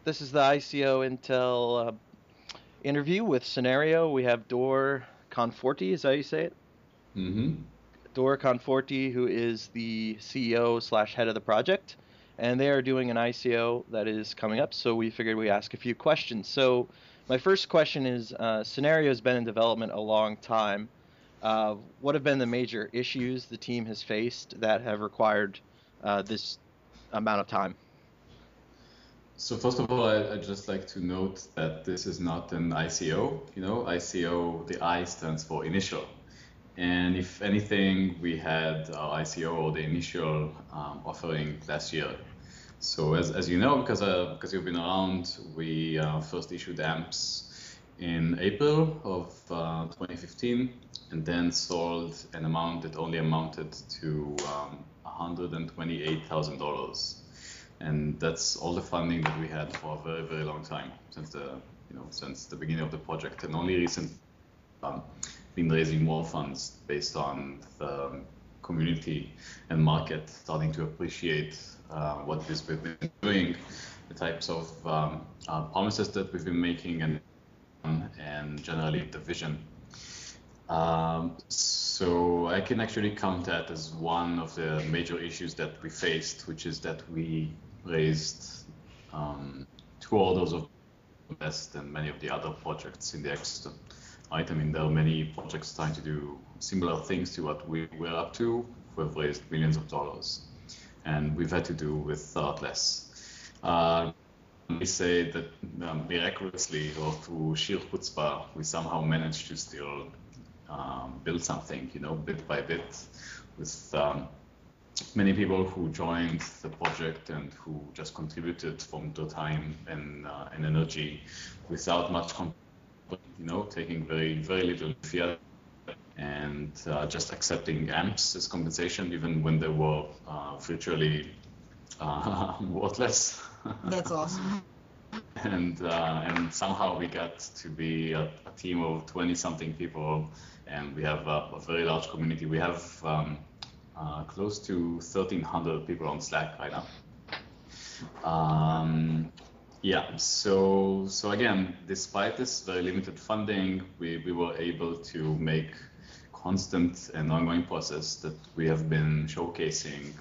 This is the ICO Intel interview with Synereo. We have Dor Konforty, is that how you say it? Mm-hmm. Dor Konforty, who is the CEO slash head of the project, and they are doing an ICO that is coming up. So we figured we ask a few questions. So my first question is: Synereo has been in development a long time. What have been the major issues the team has faced that have required this amount of time? So first of all, I'd just like to note that this is not an ICO. ICO, the I stands for initial. And if anything, we had our ICO or the initial offering last year. So as you know, because you've been around, we first issued AMPs in April of 2015, and then sold an amount that only amounted to $128,000, and that's all the funding that we had for a very very long time since the beginning of the project, and only recently been raising more funds based on the community and market starting to appreciate what this we've been doing, the types of promises that we've been making, and generally the vision. So I can actually count that as one of the major issues that we faced, which is that we raised two orders of less than many of the other projects in the ecosystem. Right? I mean, there are many projects trying to do similar things to what we were up to. We've raised millions of dollars, and we've had to do with a lot less. We say that miraculously or through sheer chutzpah, we somehow managed to still build something, bit by bit, with many people who joined the project and who just contributed from their time and energy without much taking very, very little fiat, and just accepting AMPs as compensation, even when they were virtually worthless. That's awesome. And somehow we got to be a team of 20-something people, and we have a very large community. We have close to 1,300 people on Slack right now. Yeah, so again, despite this very limited funding, we were able to make constant and ongoing process that we have been showcasing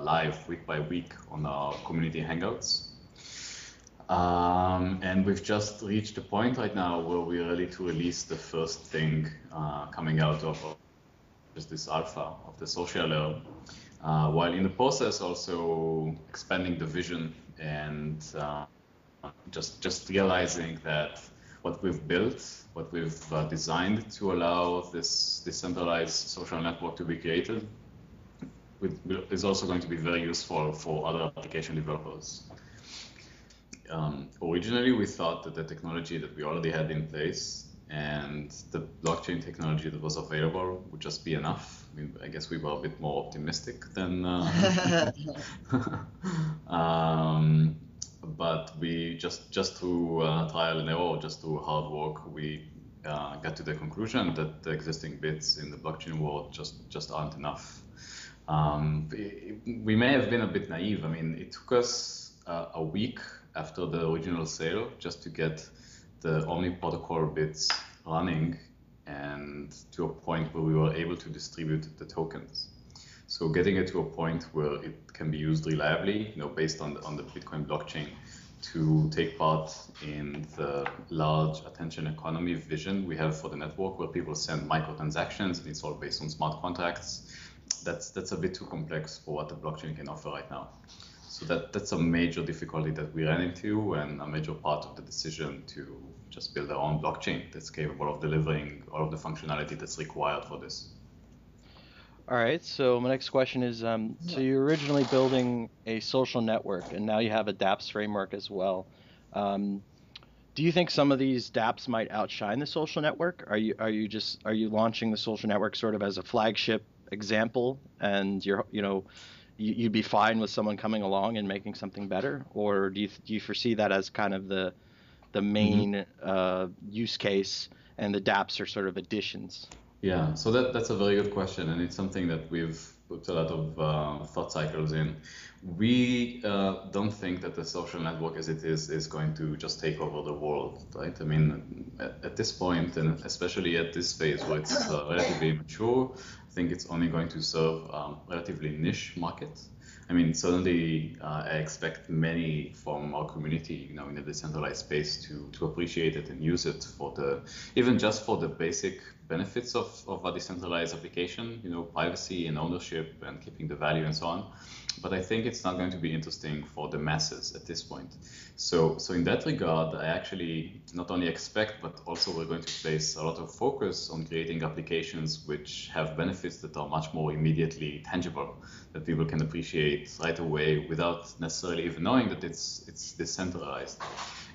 live week by week on our community hangouts. And we've just reached a point right now where we're ready to release the first thing coming out of just this alpha of the social layer, while in the process also expanding the vision and just realizing that what we've built, what we've designed to allow this decentralized social network to be created is also going to be very useful for other application developers. Originally, we thought that the technology that we already had in place and the blockchain technology that was available would just be enough. I guess we were a bit more optimistic than but we just through trial and error, just through hard work, we got to the conclusion that the existing bits in the blockchain world just aren't enough. We may have been a bit naive. I mean, it took us a week after the original sale just to get the Omni protocol bits running and to a point where we were able to distribute the tokens. So getting it to a point where it can be used reliably, based on the Bitcoin blockchain, to take part in the large attention economy vision we have for the network, where people send microtransactions and it's all based on smart contracts. That's a bit too complex for what the blockchain can offer right now. So that's a major difficulty that we ran into, and a major part of the decision to just build our own blockchain that's capable of delivering all of the functionality that's required for this. All right, so my next question is, so you're originally building a social network, and now you have a dApps framework as well. Do you think some of these dApps might outshine the social network? Are you launching the social network sort of as a flagship example, and you'd be fine with someone coming along and making something better, or do you foresee that as kind of the main use case, and the dApps are sort of additions? Yeah, so that's a very good question, and it's something that we've put a lot of thought cycles in. We don't think that the social network as it is going to just take over the world, right? I mean, at this point, and especially at this phase where it's relatively mature, I think it's only going to serve relatively niche markets. I mean, certainly, I expect many from our community, in a decentralized space to appreciate it and use it even just for the basic benefits of a decentralized application, privacy and ownership and keeping the value and so on. But I think it's not going to be interesting for the masses at this point. So in that regard, I actually not only expect, but also we're going to place a lot of focus on creating applications which have benefits that are much more immediately tangible, that people can appreciate right away without necessarily even knowing that it's decentralized.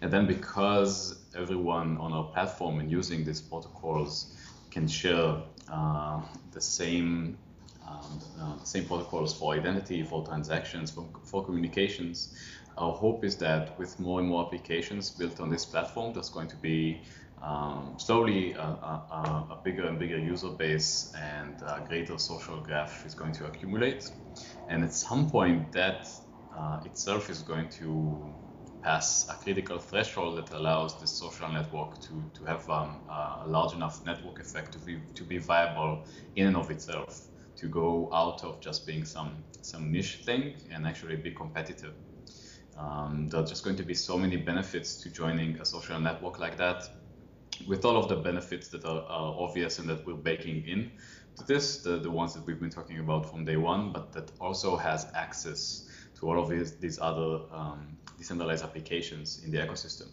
And then because everyone on our platform and using these protocols can share the same protocols for identity, for transactions, for communications. Our hope is that with more and more applications built on this platform, there's going to be slowly a bigger and bigger user base, and a greater social graph is going to accumulate. And at some point, that itself is going to pass a critical threshold that allows this social network to have a large enough network effect to be viable in and of itself, to go out of just being some niche thing and actually be competitive. There are just going to be so many benefits to joining a social network like that, with all of the benefits that are obvious and that we're baking in to this, the ones that we've been talking about from day one, but that also has access to all of these other decentralized applications in the ecosystem,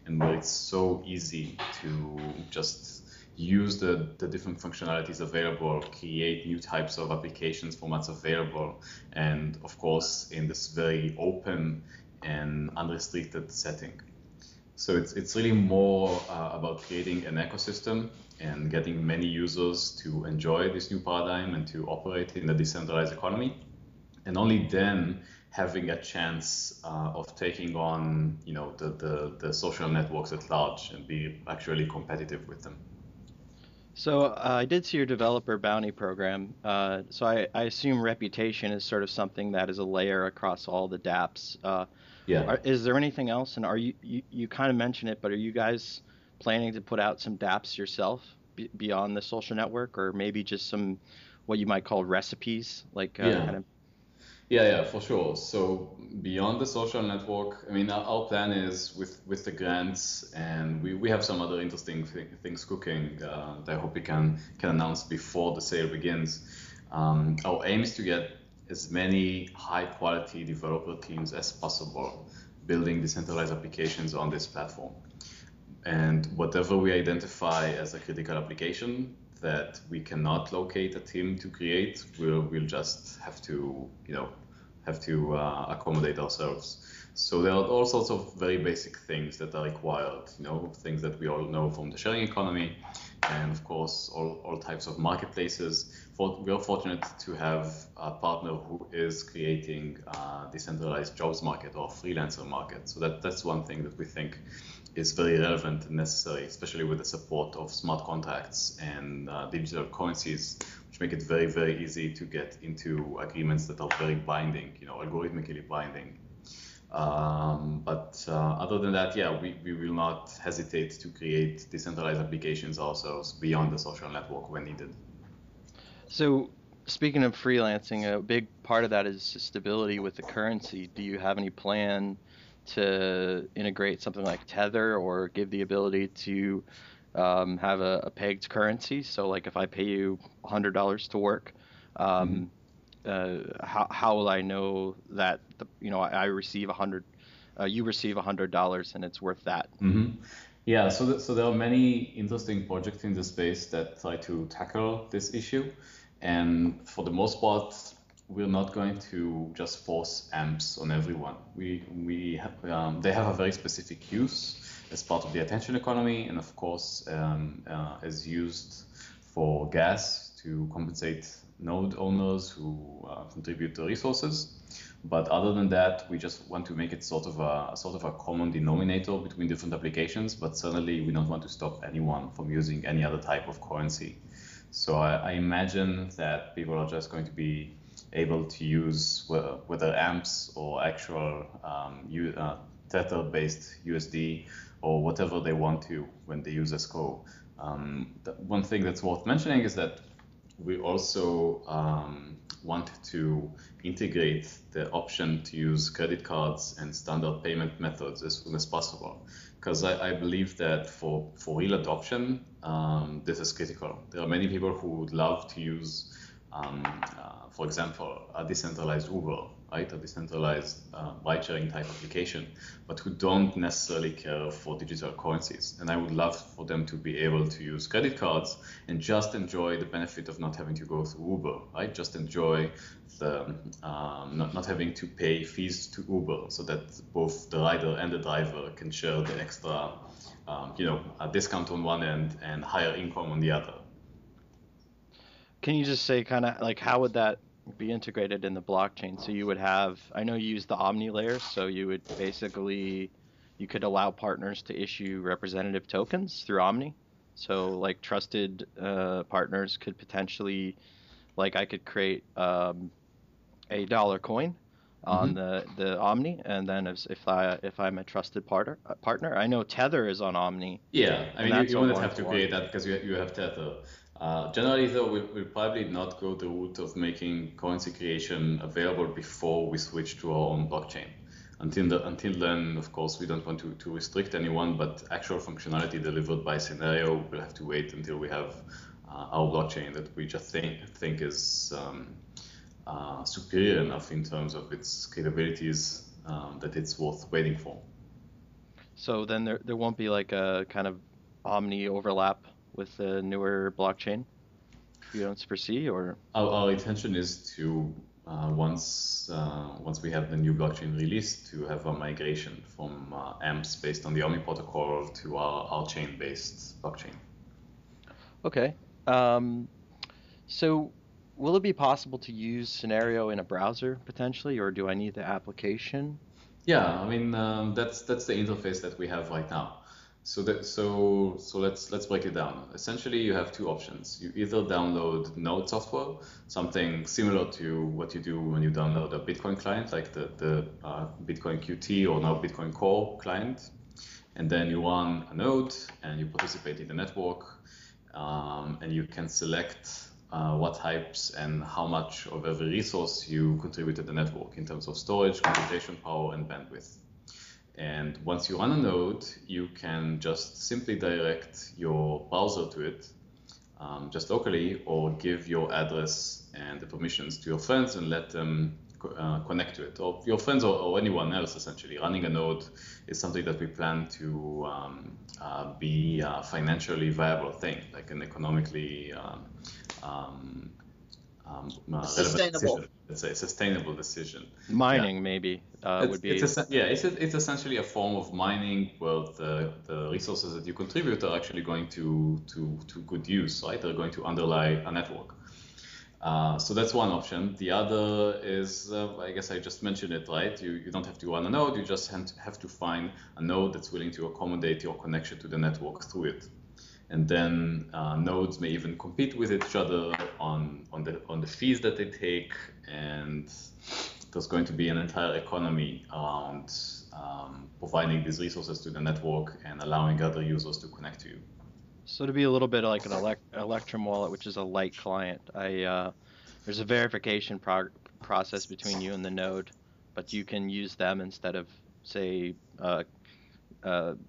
and where it's so easy to just use the different functionalities available, create new types of applications from what's available, and of course in this very open and unrestricted setting. So it's really more about creating an ecosystem and getting many users to enjoy this new paradigm and to operate in the decentralized economy, and only then having a chance of taking on the social networks at large and be actually competitive with them. So I did see your developer bounty program. So I assume reputation is sort of something that is a layer across all the dApps. Yeah. Is there anything else? And you kind of mentioned it, but are you guys planning to put out some dApps yourself beyond the social network, or maybe just some what you might call recipes, like Yeah. kind of? Yeah, for sure. So beyond the social network, I mean, our plan is with the grants, and we have some other interesting things cooking that I hope we can announce before the sale begins. Our aim is to get as many high quality developer teams as possible building decentralized applications on this platform. And whatever we identify as a critical application that we cannot locate a team to create, we'll just have to accommodate ourselves. So there are all sorts of very basic things that are required, things that we all know from the sharing economy, and of course all types of marketplaces. We are fortunate to have a partner who is creating a decentralized jobs market or freelancer market. So that's one thing that we think is very relevant and necessary, especially with the support of smart contracts and digital currencies, which make it very, very easy to get into agreements that are very binding, algorithmically binding. But other than that, yeah, we will not hesitate to create decentralized applications ourselves beyond the social network when needed. So speaking of freelancing, a big part of that is stability with the currency. Do you have any plan to integrate something like Tether, or give the ability to have a pegged currency? So like if I pay you $100 to work, Mm-hmm. um, how will I know that I receive you receive $100 and it's worth that? Mm-hmm. Yeah, so there are many interesting projects in the space that try to tackle this issue, and for the most part, we're not going to just force amps on everyone. They have a very specific use as part of the attention economy, and of course, as used for gas to compensate node owners who contribute to resources. But other than that, we just want to make it sort of a common denominator between different applications. But certainly, we don't want to stop anyone from using any other type of currency. So I imagine that people are just going to be able to use whether amps or actual Tether-based USD or whatever they want to when they use escrow. One thing that's worth mentioning is that we also want to integrate the option to use credit cards and standard payment methods as soon as possible. Because I believe that for real adoption, this is critical. There are many people who would love to use, for example, a decentralized Uber, right? A decentralized ride-sharing type application, but who don't necessarily care for digital currencies. And I would love for them to be able to use credit cards and just enjoy the benefit of not having to go through Uber, right? Just enjoy the not having to pay fees to Uber, so that both the rider and the driver can share the extra, a discount on one end and higher income on the other. Can you just say kind of like how would that be integrated in the blockchain? So you would have, I know you use the Omni layer, so you would basically, you could allow partners to issue representative tokens through Omni. So like trusted partners could potentially, like I could create a dollar coin on Mm-hmm. the Omni, and then if I'm a trusted partner, I know Tether is on Omni, Yeah, I and mean, that's you a wouldn't one have to to one. create that because you have Tether. Generally, though, we'll probably not go the route of making currency creation available before we switch to our own blockchain. Until then, of course, we don't want to restrict anyone, but actual functionality delivered by Synereo, we'll have to wait until we have our blockchain that we just think is superior enough in terms of its capabilities that it's worth waiting for. So then there won't be like a kind of Omni overlap with the newer blockchain you don't foresee, or Our intention is to once we have the new blockchain released, to have a migration from AMPs based on the Omni protocol to our chain-based blockchain. okay. Um, so will it be possible to use Scenario in a browser potentially, or do I need the application? Yeah, I mean that's the interface that we have right now. So let's break it down. Essentially, you have two options. You either download Node software, something similar to what you do when you download a Bitcoin client, like the Bitcoin QT or now Bitcoin Core client, and then you run a node and you participate in the network, and you can select what types and how much of every resource you contribute to the network in terms of storage, computation power, and bandwidth. And once you run a node, you can just simply direct your browser to it, just locally, or give your address and the permissions to your friends and let them connect to it. Or your friends or anyone else, essentially. Running a node is something that we plan to be a financially viable thing, like an economically um, relevant Sustainable. decision. Let's say sustainable decision. Yeah. Mining maybe would be. It's essentially a form of mining where the resources that you contribute are actually going to good use, right? They're going to underlie a network. So that's one option. The other is, I guess I just mentioned it, right? You don't have to run a node, you just have to find a node that's willing to accommodate your connection to the network through it. And then nodes may even compete with each other on the fees that they take, and there's going to be an entire economy around providing these resources to the network and allowing other users to connect to you. So to be a little bit like an Electrum wallet, which is a light client, there's a verification process between you and the node, but you can use them instead of, say,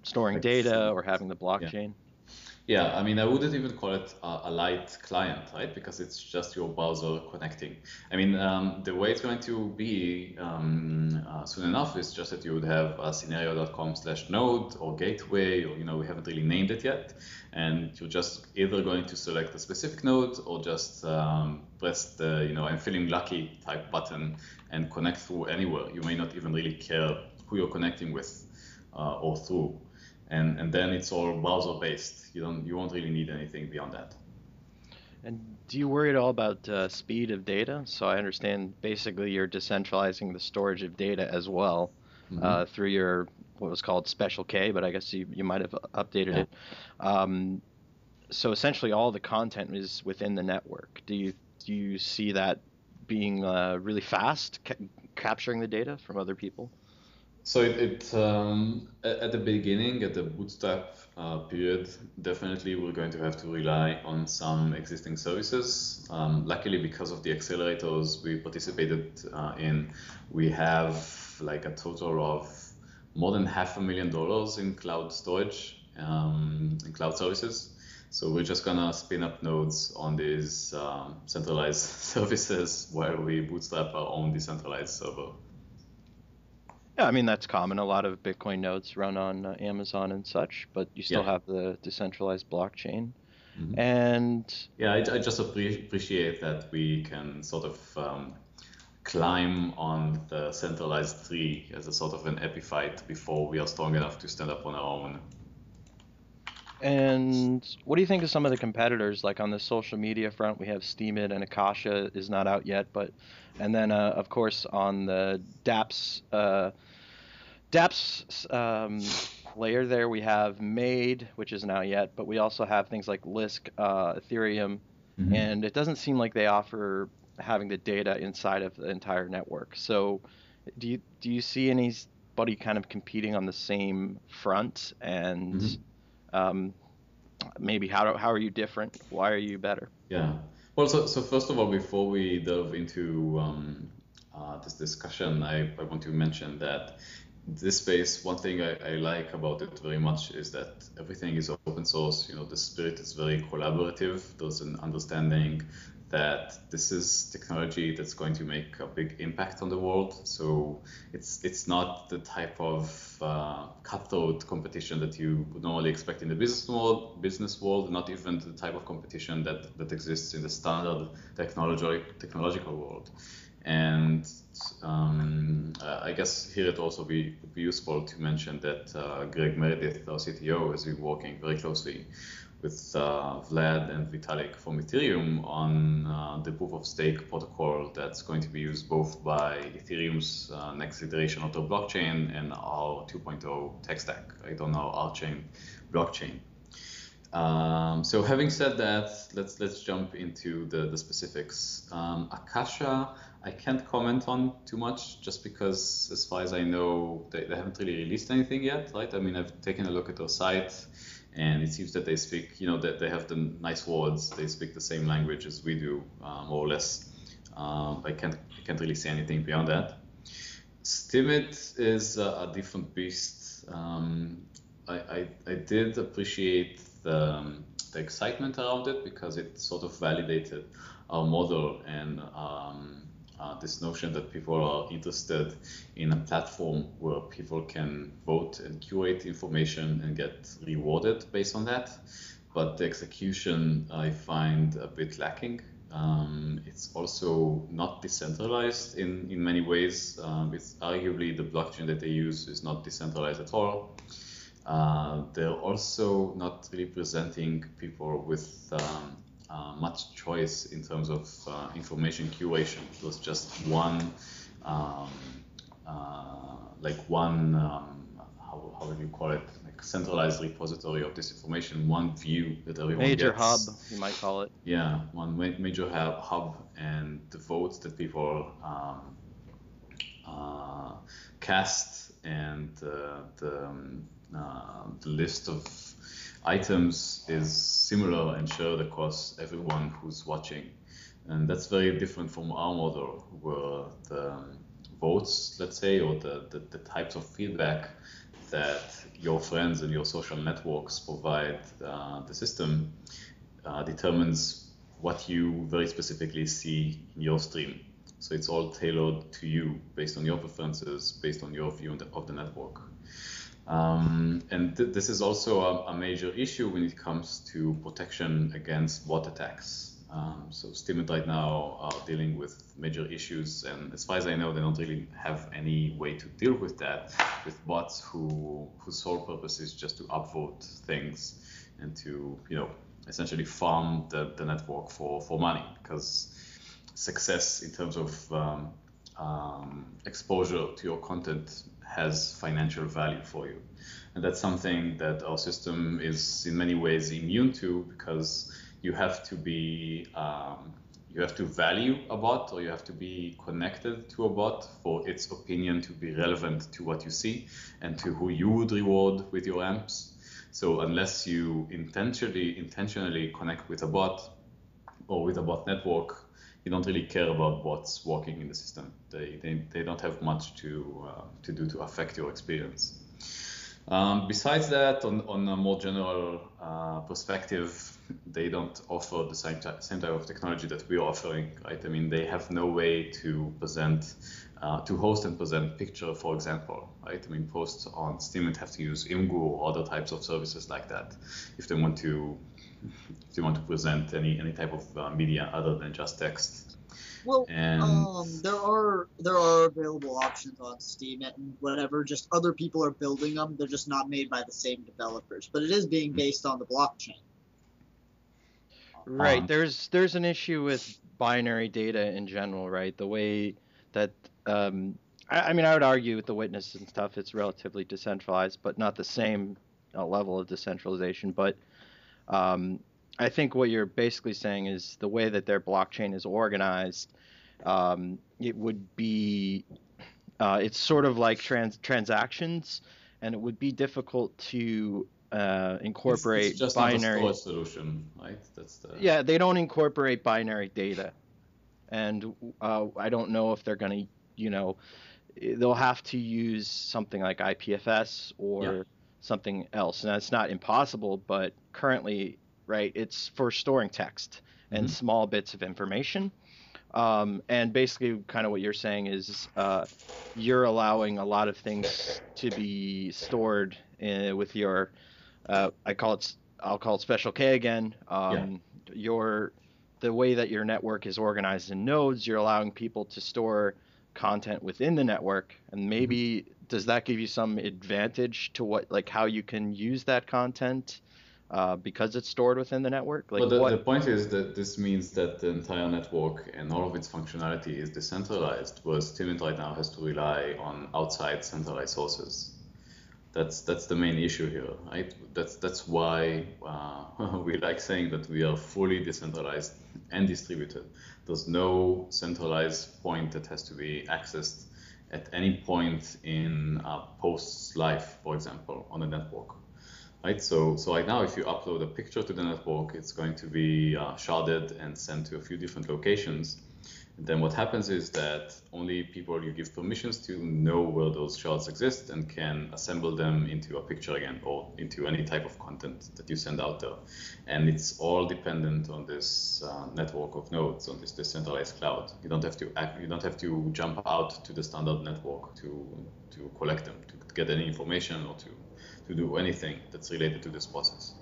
storing Like, data or having the yeah. blockchain. Yeah, I mean, I wouldn't even call it a light client, right? Because it's just your browser connecting. I mean, the way it's going to be soon enough is just that you would have a scenario.com/node or gateway, or we haven't really named it yet, and you're just either going to select a specific node or just press the I'm feeling lucky type button and connect through anywhere. You may not even really care who you're connecting with or through. And then it's all browser based. You won't really need anything beyond that. And do you worry at all about speed of data? So I understand basically you're decentralizing the storage of data as well Mm-hmm. through your what was called Special K, but I guess you might have updated Yeah. it. Um, so essentially all the content is within the network. Do you see that being really fast, capturing the data from other people? So at the beginning, at the bootstrap period, definitely we're going to have to rely on some existing services. Luckily, because of the accelerators we participated in, we have like a total of more than $500,000 in cloud storage, in cloud services. So we're just gonna spin up nodes on these centralized services while we bootstrap our own decentralized server. Yeah, I mean that's common. A lot of Bitcoin nodes run on Amazon and such, but you still Yeah. have the decentralized blockchain. Mhm. And Yeah, I just appreciate that we can sort of climb on the centralized tree as a sort of an epiphyte before we are strong enough to stand up on our own. And what do you think of some of the competitors? Like on the social media front, we have Steemit and Akasha is not out yet, but and then of course on the dApps layer there we have Made, which isn't out yet, but we also have things like Lisk, Ethereum, Mhm. and it doesn't seem like they offer having the data inside of the entire network. So do you see anybody kind of competing on the same front? And Mhm. um, maybe how are you different? Why are you better? Yeah. Well, so first of all, before we delve into this discussion, I want to mention that this space, one thing I like about it very much is that everything is open source. You know, the spirit is very collaborative. There's an understanding that this is technology that's going to make a big impact on the world. So it's not the type of cutthroat competition that you would normally expect in the business world, not even the type of competition that exists in the standard technological world. And I guess here it also would be useful to mention that Greg Meredith, our CTO, has been working very closely with Vlad and Vitalik from Ethereum on the proof of stake protocol that's going to be used both by Ethereum's next iteration of the blockchain and our 2.0 tech stack, right, on our Archain blockchain. So having said that, let's jump into the specifics. Akasha, I can't comment on too much just because, as far as I know, they haven't really released anything yet, right? I mean, I've taken a look at their site, and it seems that they speak, that they have the nice words. They speak the same language as we do, more or less. I can't really say anything beyond that. Steemit is a different beast. I did appreciate the excitement around it because it sort of validated our model and this notion that people are interested in a platform where people can vote and curate information and get rewarded based on that. But the execution I find a bit lacking. It's also not decentralized in many ways. It's arguably the blockchain that they use is not decentralized at all. They're also not really presenting people with much choice in terms of information curation. There's just one, how would you call it, like centralized repository of this information, one view that everyone Major hub, gets. you might call it. Yeah, one major hub, and the votes that people cast and the list of items is similar and shared across everyone who's watching. And that's very different from our model, where the votes, let's say, or the types of feedback that your friends and your social networks provide the system determines what you very specifically see in your stream. So it's all tailored to you based on your preferences, based on your view of the network. And this is also a major issue when it comes to protection against bot attacks. So Steemit right now are dealing with major issues, and as far as I know, they don't really have any way to deal with that, with bots whose sole purpose is just to upvote things and to, essentially farm the network for money, because success in terms of exposure to your content has financial value for you. And that's something that our system is in many ways immune to, because you have to be you have to value a bot, or you have to be connected to a bot for its opinion to be relevant to what you see and to who you would reward with your amps. So unless you intentionally connect with a bot or with a bot network, you don't really care about bots working in the system. They don't have much to do to affect your experience. Besides that, on a more general perspective, they don't offer the same type of technology that we're offering, right? I mean, they have no way to present, to host and present picture, for example, right? I mean, posts on Steam have to use Imgur or other types of services like that if they want to present any type of media other than just text. Well, And there are available options on Steam and whatever. Just other people are building them. They're just not made by the same developers. But it is being based on the blockchain. Right. There's an issue with binary data in general, right? The way that I mean, I would argue with the witness and stuff, it's relatively decentralized, but not the same level of decentralization. But I think what you're basically saying is the way that their blockchain is organized, it would be, it's sort of like transactions, and it would be difficult to incorporate it's just binary. not a storage solution, right? Yeah, they don't incorporate binary data, and I don't know if they're going to, they'll have to use something like IPFS or something else. And that's not impossible, but currently, right, it's for storing text and small bits of information. And basically kind of what you're saying is you're allowing a lot of things to be stored with your, I'll call it special K again. The way that your network is organized in nodes, you're allowing people to store content within the network, and maybe does that give you some advantage to how you can use that content because it's stored within the network? The point is that this means that the entire network and all of its functionality is decentralized, whereas Steemit right now has to rely on outside centralized sources. That's the main issue here, right? That's why we like saying that we are fully decentralized and distributed. There's no centralized point that has to be accessed at any point in a post's life, for example, on a network, right? So right now, if you upload a picture to the network, it's going to be sharded and sent to a few different locations. And then what happens is that only people you give permissions to know where those shards exist and can assemble them into a picture again or into any type of content that you send out there. And it's all dependent on this network of nodes, on this decentralized cloud. You don't have to jump out to the standard network to collect them, to get any information or to do anything that's related to this process.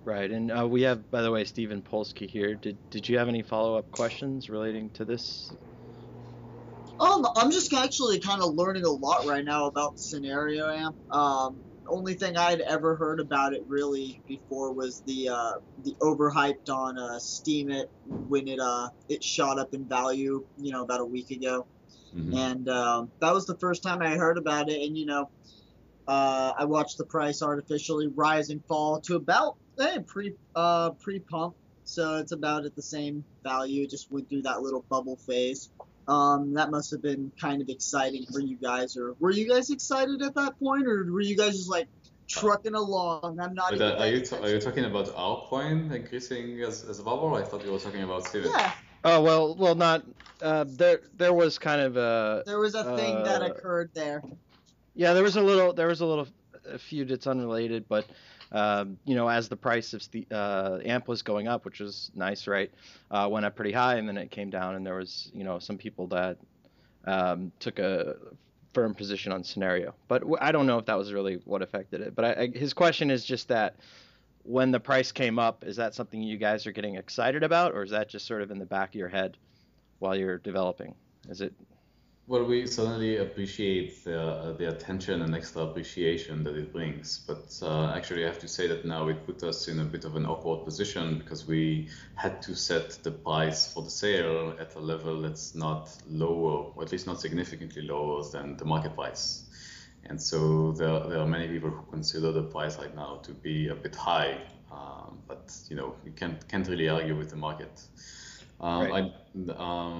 Right, and we have, by the way, Stephen Polsky here. Did you have any follow-up questions relating to this? I'm just actually kind of learning a lot right now about Synereo Amp. Only thing I'd ever heard about it really before was the overhyped on Steemit when it shot up in value, about a week ago, and that was the first time I heard about it. And I watched the price artificially rise and fall to about pre-pump, so it's about at the same value. It just went through that little bubble phase. That must have been kind of exciting for you guys, or were you guys excited at that point, or were you guys just like trucking along? I'm not. Are you talking about our coin increasing as a bubble? I thought you were talking about Steven. Yeah. Oh well, not. There was kind of a. There was a thing that occurred there. Yeah, there was a few that's unrelated, but as the price of the AMP was going up, which was nice, right? Went up pretty high, and then it came down, and there was some people that took a firm position on Synereo. But I don't know if that was really what affected it. But his question is just that when the price came up, is that something you guys are getting excited about, or is that just sort of in the back of your head while you're developing? Is it? Well, we certainly appreciate the attention and extra appreciation that it brings, but actually I have to say that now it put us in a bit of an awkward position because we had to set the price for the sale at a level that's not lower, or at least not significantly lower than the market price. And so there are many people who consider the price right now to be a bit high, but you can't really argue with the market. Um, Right. I,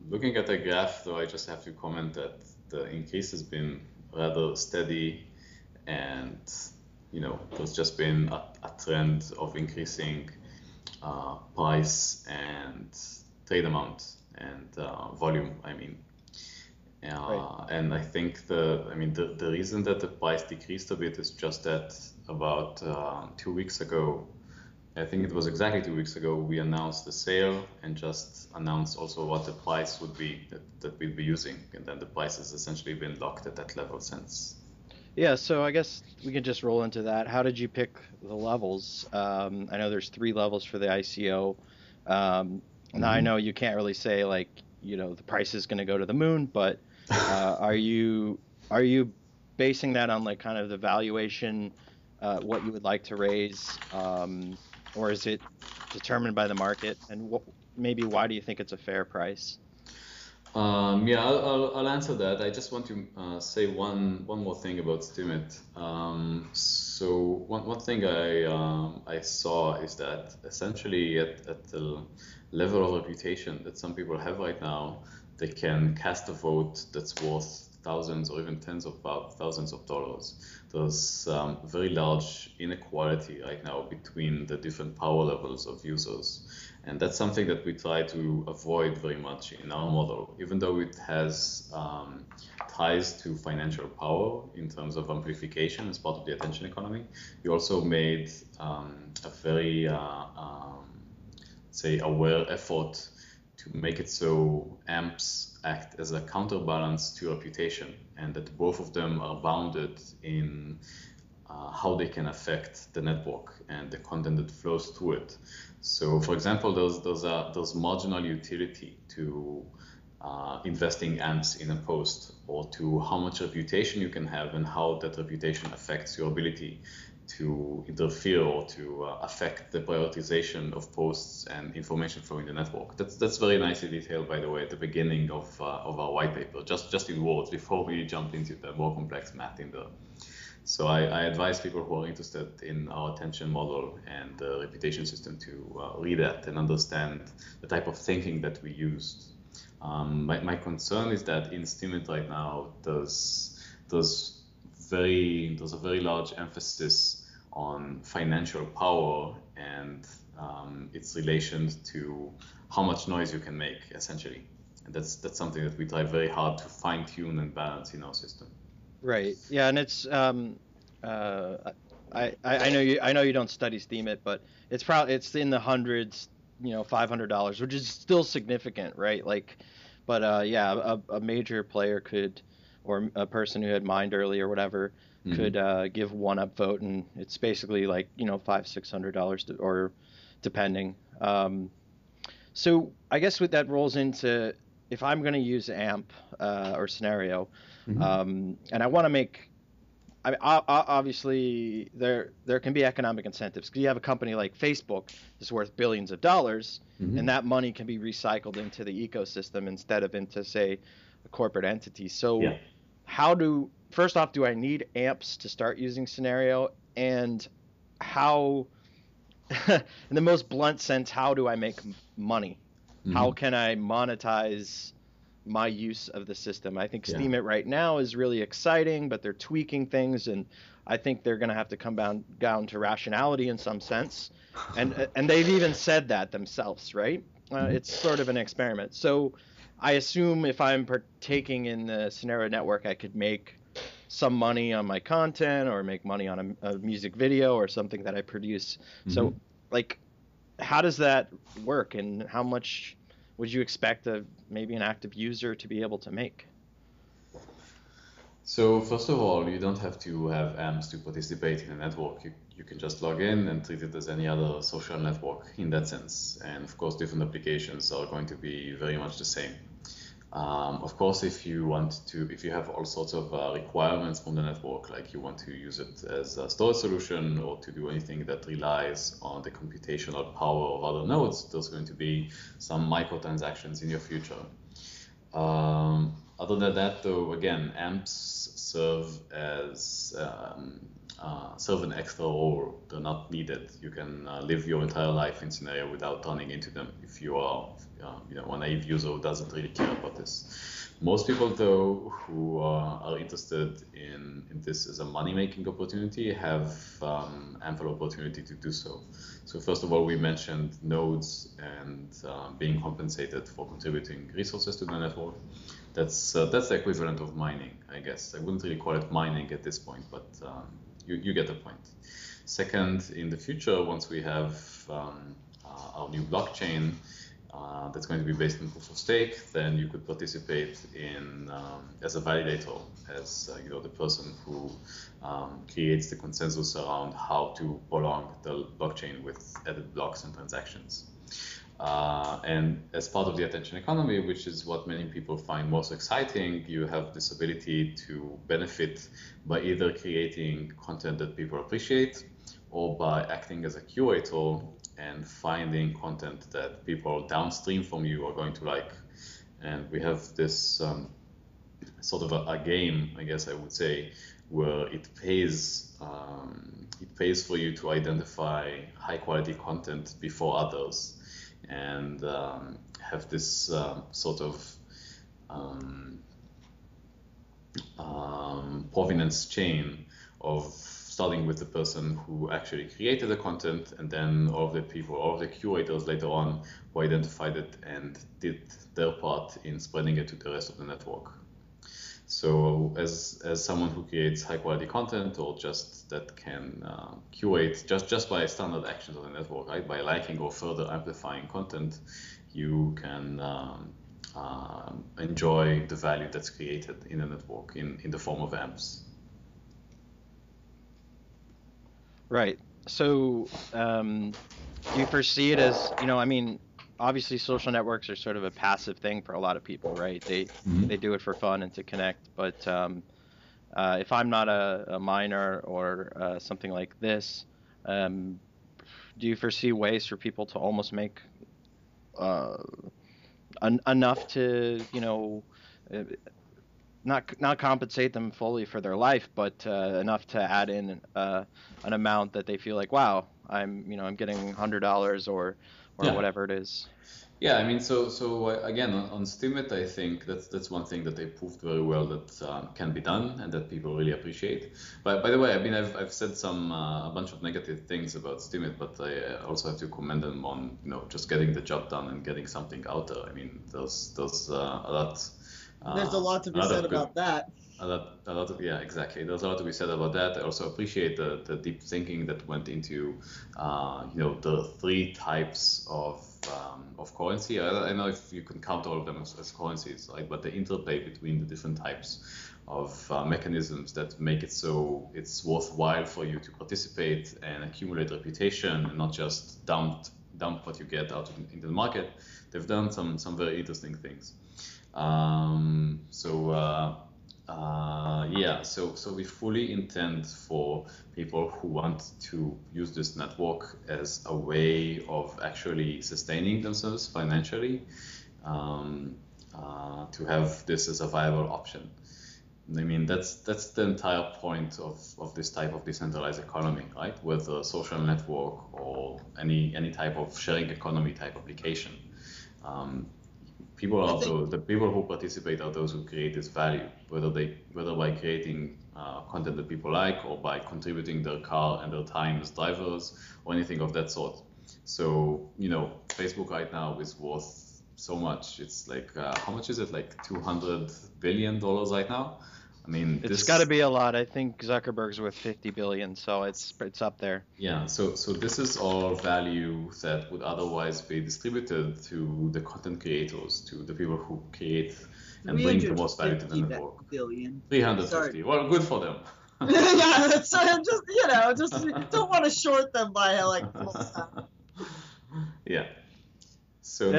looking at the graph, though, I just have to comment that the increase has been rather steady, and there's just been a trend of increasing price and trade amount and volume. I mean, Right. and I think the reason that the price decreased a bit is just that about 2 weeks ago, I think it was exactly 2 weeks ago, we announced the sale and just announced also what the price would be that we'd be using. And then the price has essentially been locked at that level since. Yeah, so I guess we can just roll into that. How did you pick the levels? I know there's three levels for the ICO. Now I know you can't really say like, the price is going to go to the moon, but are you basing that on like kind of the valuation, what you would like to raise, or is it determined by the market? And maybe why do you think it's a fair price? Yeah, I'll answer that. I just want to say one more thing about Steemit. So one thing I saw is that essentially at the level of reputation that some people have right now, they can cast a vote that's worth thousands or even tens of thousands of dollars. There's very large inequality right now between the different power levels of users. And that's something that we try to avoid very much in our model, even though it has ties to financial power in terms of amplification as part of the attention economy. We also made a very, say, aware effort to make it so amps act as a counterbalance to reputation, and that both of them are bounded in how they can affect the network and the content that flows through it. So, for example, there's marginal utility to investing amps in a post, or to how much reputation you can have and how that reputation affects your ability to interfere or to affect the prioritization of posts and information flowing in the network. That's very nicely detailed, by the way, at the beginning of our white paper, just in words before we jump into the more complex math in there. So I advise people who are interested in our attention model and the reputation system to read that and understand the type of thinking that we used. My concern is that in Steemit right now, there's a very large emphasis on financial power and its relations to how much noise you can make, essentially. And that's something that we try very hard to fine tune and balance in our system. Right. Yeah, and it's I know you don't study Steemit, but it's in the hundreds, $500, which is still significant, right? Like, but yeah, a major player could, or a person who had mined early or whatever, could give one upvote, and it's basically like, $500-$600 or depending. So I guess what that rolls into, if I'm going to use AMP or Scenario, and I want to make, obviously there can be economic incentives because you have a company like Facebook that's worth billions of dollars, and that money can be recycled into the ecosystem instead of into, say, a corporate entity. So Yeah. first off, do I need amps to start using Scenario? And how, in the most blunt sense, how do I make money? How can I monetize my use of the system? I think Yeah. Steemit right now is really exciting, but they're tweaking things, and I think they're going to have to come down to rationality in some sense. And they've even said that themselves, right? It's sort of an experiment. So I assume if I'm partaking in the Scenario network, I could make some money on my content or make money on a music video or something that I produce. So, like, how does that work, and how much would you expect maybe an active user to be able to make? So first of all, you don't have to have amps to participate in a network. You can just log in and treat it as any other social network in that sense. And of course, different applications are going to be very much the same. Of course, if you have all sorts of requirements from the network, like you want to use it as a storage solution or to do anything that relies on the computational power of other nodes, there's going to be some microtransactions in your future. Other than that, though, again, amps serve an extra role. They're not needed. You can live your entire life in Synereo without turning into them if you are, a naive user who doesn't really care about this. Most people, though, who are interested in this as a money-making opportunity have ample opportunity to do so. So first of all, we mentioned nodes and being compensated for contributing resources to the network. That's the equivalent of mining, I guess. I wouldn't really call it mining at this point, but you get the point. Second, in the future, once we have our new blockchain that's going to be based on proof of stake, then you could participate in as a validator, as the person who creates the consensus around how to prolong the blockchain with added blocks and transactions. And as part of the attention economy, which is what many people find most exciting, you have this ability to benefit by either creating content that people appreciate or by acting as a curator and finding content that people downstream from you are going to like. And we have this sort of a game, I guess I would say, where it pays for you to identify high quality content before others, and have this sort of provenance chain of starting with the person who actually created the content, and then all of the curators later on who identified it and did their part in spreading it to the rest of the network. So as someone who creates high quality content, or just that can curate just by standard actions on the network, right? By liking or further amplifying content, you can enjoy the value that's created in the network in the form of amps. Right. So, do you foresee it as, obviously social networks are sort of a passive thing for a lot of people, right? They do it for fun and to connect. But if I'm not a miner or something like this, do you foresee ways for people to almost make enough to, not compensate them fully for their life, but enough to add in an amount that they feel like, wow, I'm getting $100 or whatever it is. Yeah, I mean, so again, on Steemit, I think that's one thing that they proved very well that can be done and that people really appreciate. But by the way, I mean, I've said a bunch of negative things about Steemit, but I also have to commend them on just getting the job done and getting something out there. I mean, there's a lot. There's a lot to be said about that. Yeah, exactly. There's a lot to be said about that. I also appreciate the deep thinking that went into the three types of currency. I don't know if you can count all of them as currencies, right? But the interplay between the different types of mechanisms that make it so it's worthwhile for you to participate and accumulate reputation and not just dump what you get out into the market. They've done some very interesting things. So we fully intend for people who want to use this network as a way of actually sustaining themselves financially, to have this as a viable option. I mean, that's the entire point of this type of decentralized economy, right? Whether a social network or any type of sharing economy type application. The people who participate are those who create this value, whether by creating content that people like or by contributing their car and their time as drivers or anything of that sort. So, Facebook right now is worth so much. It's like, how much is it? Like $200 billion right now? I mean, it's got to be a lot. I think Zuckerberg's worth 50 billion, so it's up there. Yeah. So this is all value that would otherwise be distributed to the content creators, to the people who create and bring the most value to the network. 350. Sorry. Well, good for them. Yeah, so just don't want to short them by like. Yeah. So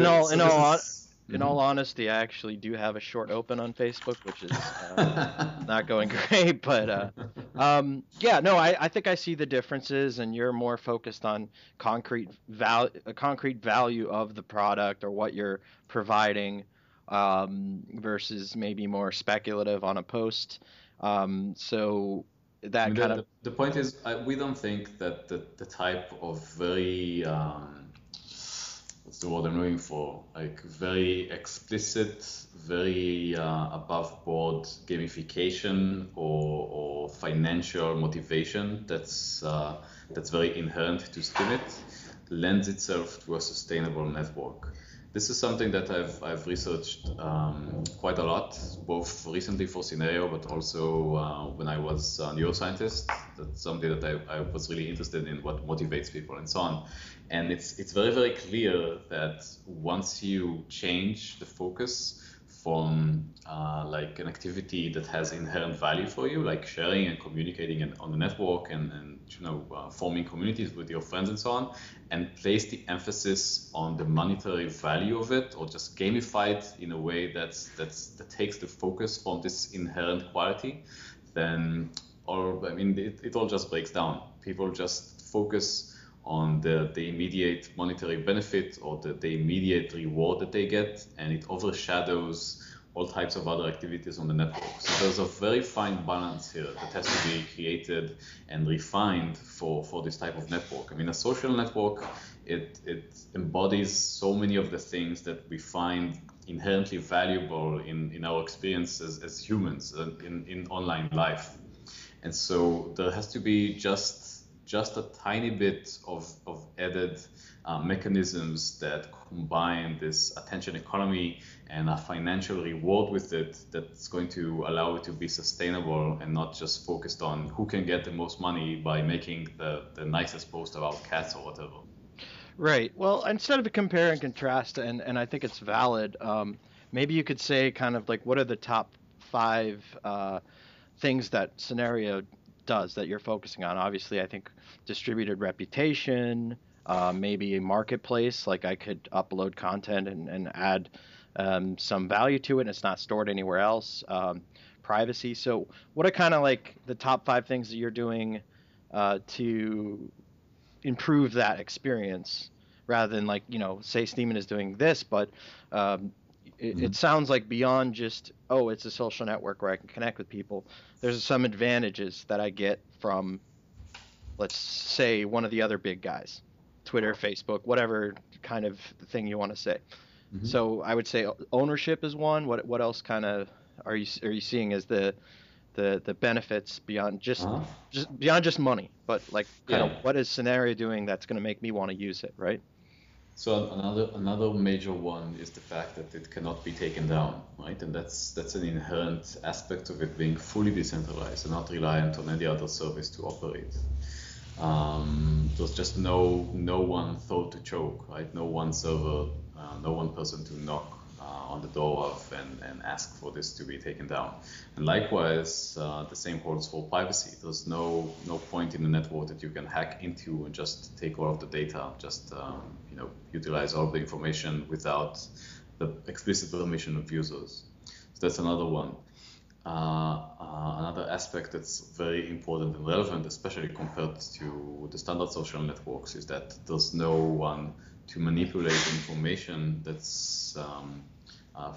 in all honesty, I actually do have a short open on Facebook, which is not going great. But I think I see the differences, and you're more focused on concrete value of the product or what you're providing. versus maybe more speculative on a post. So I that mean, kind of the point is, we don't think that the type of very, what's the word I'm looking for? Like very explicit, very above board gamification or financial motivation that's very inherent to Steemit lends itself to a sustainable network. This is something that I've researched quite a lot, both recently for Synereo, but also when I was a neuroscientist. That's something that I was really interested in, what motivates people and so on. And it's very, very clear that once you change the focus from like an activity that has inherent value for you, like sharing and communicating on the network and forming communities with your friends and so on, and place the emphasis on the monetary value of it, or just gamify it in a way that takes the focus from this inherent quality, then it all just breaks down. People just focus on the immediate monetary benefit or the immediate reward that they get, and it overshadows all types of other activities on the network. So there's a very fine balance here that has to be created and refined for this type of network. I mean, a social network, it embodies so many of the things that we find inherently valuable in our experience as humans in online life. And so there has to be just a tiny bit of added mechanisms that combine this attention economy and a financial reward with it that's going to allow it to be sustainable and not just focused on who can get the most money by making the nicest post about cats or whatever. Right. Well, instead of compare and contrast, and I think it's valid, maybe you could say kind of like what are the top 5 things that Synereo does that you're focusing on? Obviously, I think distributed reputation, maybe a marketplace, like I could upload content and add some value to it and it's not stored anywhere else. Privacy. So what are kind of like the top 5 things that you're doing to improve that experience rather than like, say Steeman is doing this, but it sounds like beyond just, it's a social network where I can connect with people. There's some advantages that I get from, let's say, one of the other big guys, Twitter, Facebook, whatever kind of thing you want to say. Mm-hmm. So I would say ownership is one. What else kind of are you seeing as the benefits beyond just beyond just money, but like kind of what is Synereo doing that's going to make me want to use it, right? So another major one is the fact that it cannot be taken down, right? And that's an inherent aspect of it being fully decentralized and not reliant on any other service to operate. There's just no one throat to choke, right? No one server, no one person to knock on the door of and ask for this to be taken down. And likewise, the same holds for privacy. There's no point in the network that you can hack into and just take all of the data, just utilize all of the information without the explicit permission of users. So that's another one. Another aspect that's very important and relevant, especially compared to the standard social networks, is that there's no one to manipulate information that's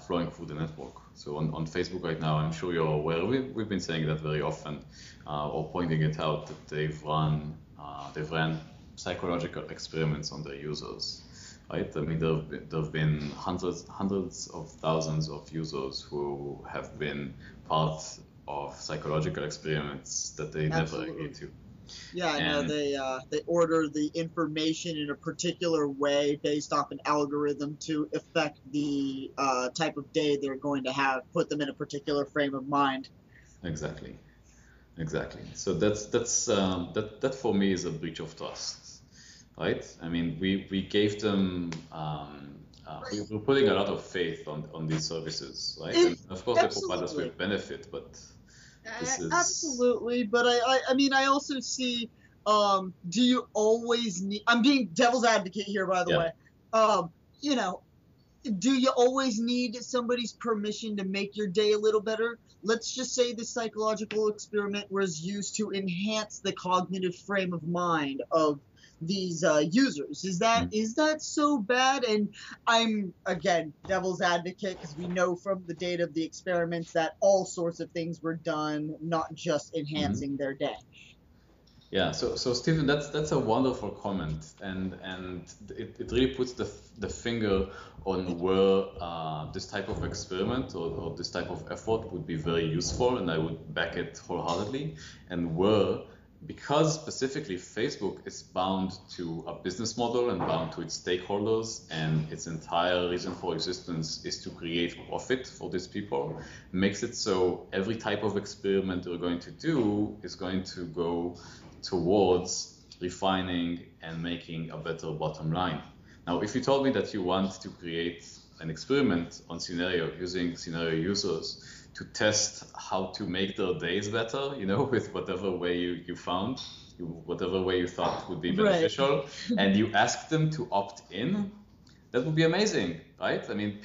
flowing through the network. So on Facebook right now, I'm sure you're aware, we've been saying that very often, or pointing it out, that they've ran psychological experiments on their users. Right? I mean, there have been hundreds of thousands of users who have been part of psychological experiments that they never agreed to. Yeah, I know they order the information in a particular way based off an algorithm to affect the type of day they're going to have, put them in a particular frame of mind. Exactly. So that for me is a breach of trust. Right? I mean, we gave them, we're putting a lot of faith on these services, right? And of course, they provide us with benefit, but this is... Absolutely, but I mean, I also see, do you always need, I'm being devil's advocate here, by the way, do you always need somebody's permission to make your day a little better? Let's just say the psychological experiment was used to enhance the cognitive frame of mind of these users. Is that so bad? And I'm, again, devil's advocate, because we know from the data of the experiments that all sorts of things were done, not just enhancing their day. Yeah, so Stephen, that's a wonderful comment, and it really puts the finger on where this type of experiment or this type of effort would be very useful, and I would back it wholeheartedly, and where, because specifically Facebook is bound to a business model and bound to its stakeholders, and its entire reason for existence is to create profit for these people, makes it so every type of experiment we're going to do is going to go towards refining and making a better bottom line. Now, if you told me that you want to create an experiment on Synereo using Synereo users to test how to make their days better, with whatever way you found, whatever way you thought would be beneficial, and you asked them to opt in, that would be amazing, right? I mean,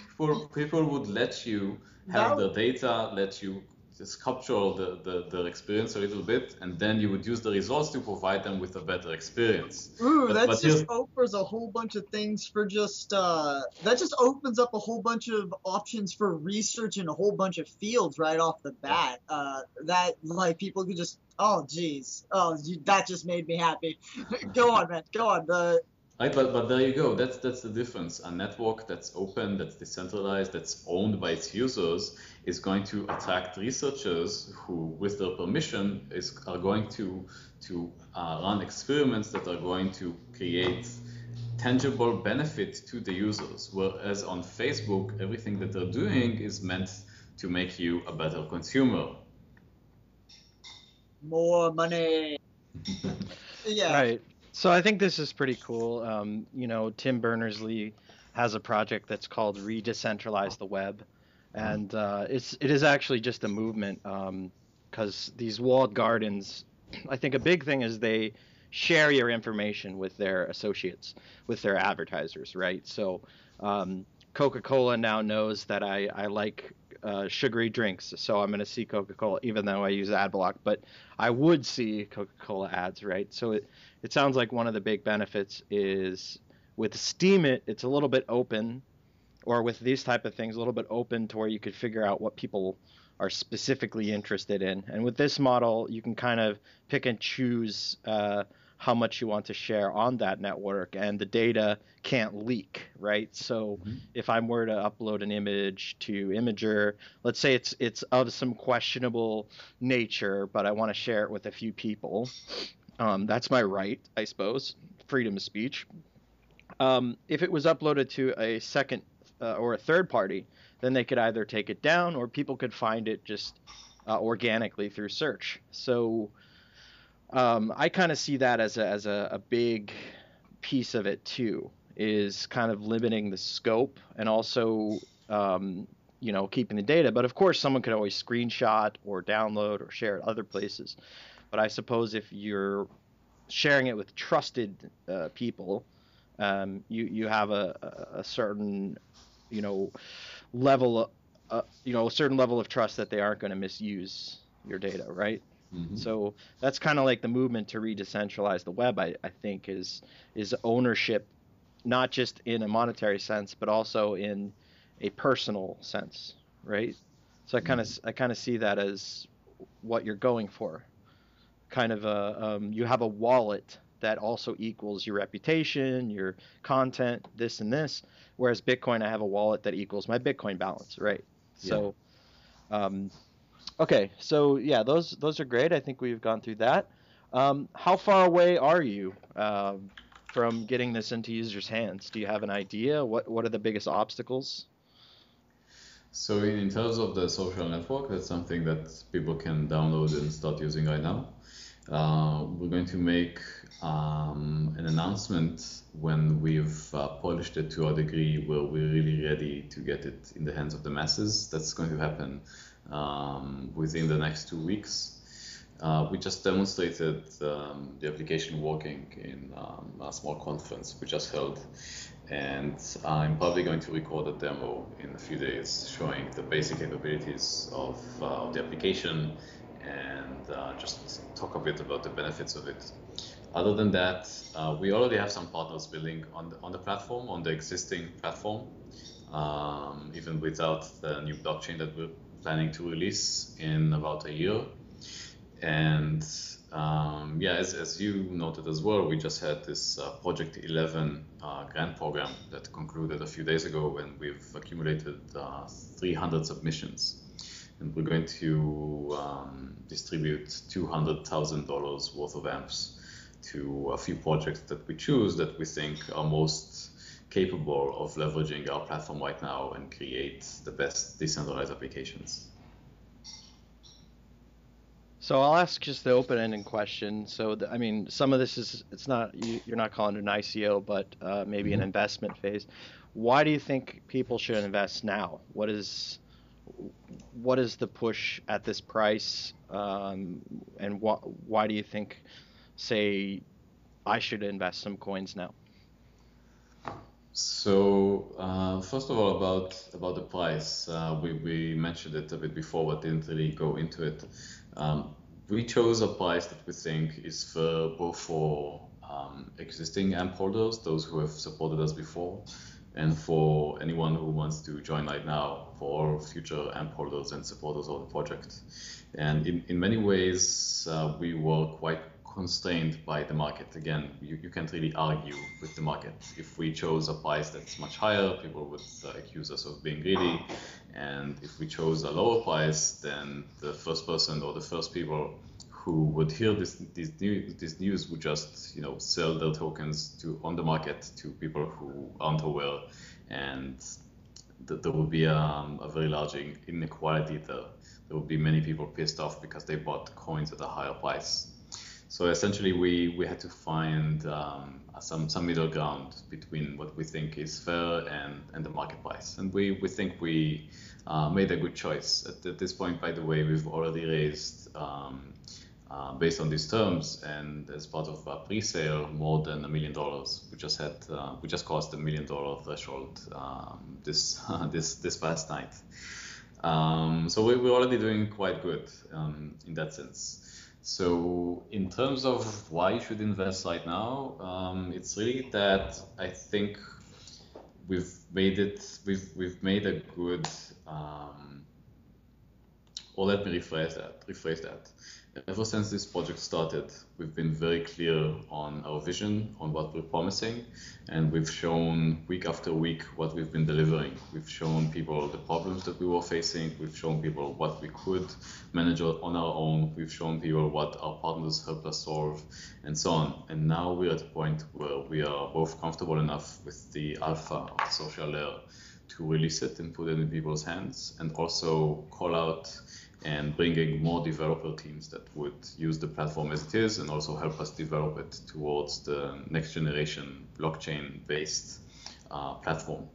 people would let you have their data, let you just capture the experience a little bit, and then you would use the results to provide them with a better experience. That just opens a whole bunch of things for that just opens up a whole bunch of options for research in a whole bunch of fields right off the bat. That, like, people could just, that just made me happy. Go on, man, go on. Right, but there you go. That's the difference. A network that's open, that's decentralized, that's owned by its users is going to attract researchers who, with their permission, are going to run experiments that are going to create tangible benefit to the users. Whereas on Facebook, everything that they're doing is meant to make you a better consumer. More money. Yeah. Right. So I think this is pretty cool. Tim Berners-Lee has a project that's called Redecentralize the Web, and it is actually just a movement, because these walled gardens, I think a big thing is they share your information with their associates, with their advertisers, right? So Coca-Cola now knows that I like sugary drinks, so I'm going to see Coca-Cola, even though I use AdBlock, but I would see Coca-Cola ads, right? So it sounds like one of the big benefits is with Steemit, it's a little bit open, or with these type of things, a little bit open to where you could figure out what people are specifically interested in. And with this model, you can kind of pick and choose how much you want to share on that network, and the data can't leak, right? So if I were to upload an image to Imager, let's say it's of some questionable nature, but I want to share it with a few people. That's my right, I suppose, freedom of speech. If it was uploaded to a second or a third party, then they could either take it down or people could find it just organically through search. So I kind of see that as a big piece of it too, is kind of limiting the scope and also keeping the data. But of course, someone could always screenshot or download or share it other places. But I suppose if you're sharing it with trusted people, you have a certain level a certain level of trust that they aren't going to misuse your data, right? So that's kind of like the movement to re-decentralize the web. I think is ownership, not just in a monetary sense, but also in a personal sense, right? So I kind of see that as what you're going for. Kind of you have a wallet that also equals your reputation, your content, this and this. Whereas Bitcoin, I have a wallet that equals my Bitcoin balance, right? Yeah. So, okay, so yeah, those are great. I think we've gone through that. How far away are you from getting this into users' hands? Do you have an idea? What are the biggest obstacles? So in terms of the social network, that's something that people can download and start using right now. We're going to make an announcement when we've polished it to a degree where we're really ready to get it in the hands of the masses. That's going to happen within the next 2 weeks. we just demonstrated the application working in a small conference we just held. And I'm probably going to record a demo in a few days showing the basic capabilities of the application and just talk a bit about the benefits of it. Other than that, we already have some partners building on the platform, on the existing platform, even without the new blockchain that we're planning to release in about a year. And as you noted as well, we just had this Project 11 grant program that concluded a few days ago, and we've accumulated 300 submissions. And we're going to distribute $200,000 worth of amps to a few projects that we choose that we think are most capable of leveraging our platform right now and create the best decentralized applications. So I'll ask just the open-ended question. So I mean, some of this is, it's not, you're not calling it an ICO, but maybe an investment phase. Why do you think people should invest now? What is the push at this price, and why do you think, say, I should invest some coins now? So first of all, about the price, we mentioned it a bit before, but didn't really go into it. We chose a price that we think is fair both for existing AMP holders, those who have supported us before, and for anyone who wants to join right now, for all future AMP holders and supporters of the project. And in many ways, we were quite constrained by the market. Again, you can't really argue with the market. If we chose a price that's much higher, people would accuse us of being greedy. And if we chose a lower price, then the first person or the first people who would hear this news would just sell their tokens on the market to people who aren't aware, and there will be a very large inequality there. There will be many people pissed off because they bought coins at a higher price. So essentially, we had to find some middle ground between what we think is fair and the market price. And we think we made a good choice. At this point, by the way, we've already raised, based on these terms and as part of a pre-sale, more than $1 million. We just crossed the $1 million threshold this past night. So we're already doing quite good in that sense. So in terms of why you should invest right now, it's really that I think we've made a good, or let me rephrase that. Ever since this project started, we've been very clear on our vision, on what we're promising, and we've shown week after week what we've been delivering. We've shown people the problems that we were facing. We've shown people what we could manage on our own. We've shown people what our partners helped us solve, and so on. And now we're at a point where we are both comfortable enough with the alpha of the social layer to release it and put it in people's hands, and also call out and bringing more developer teams that would use the platform as it is and also help us develop it towards the next generation blockchain-based platform.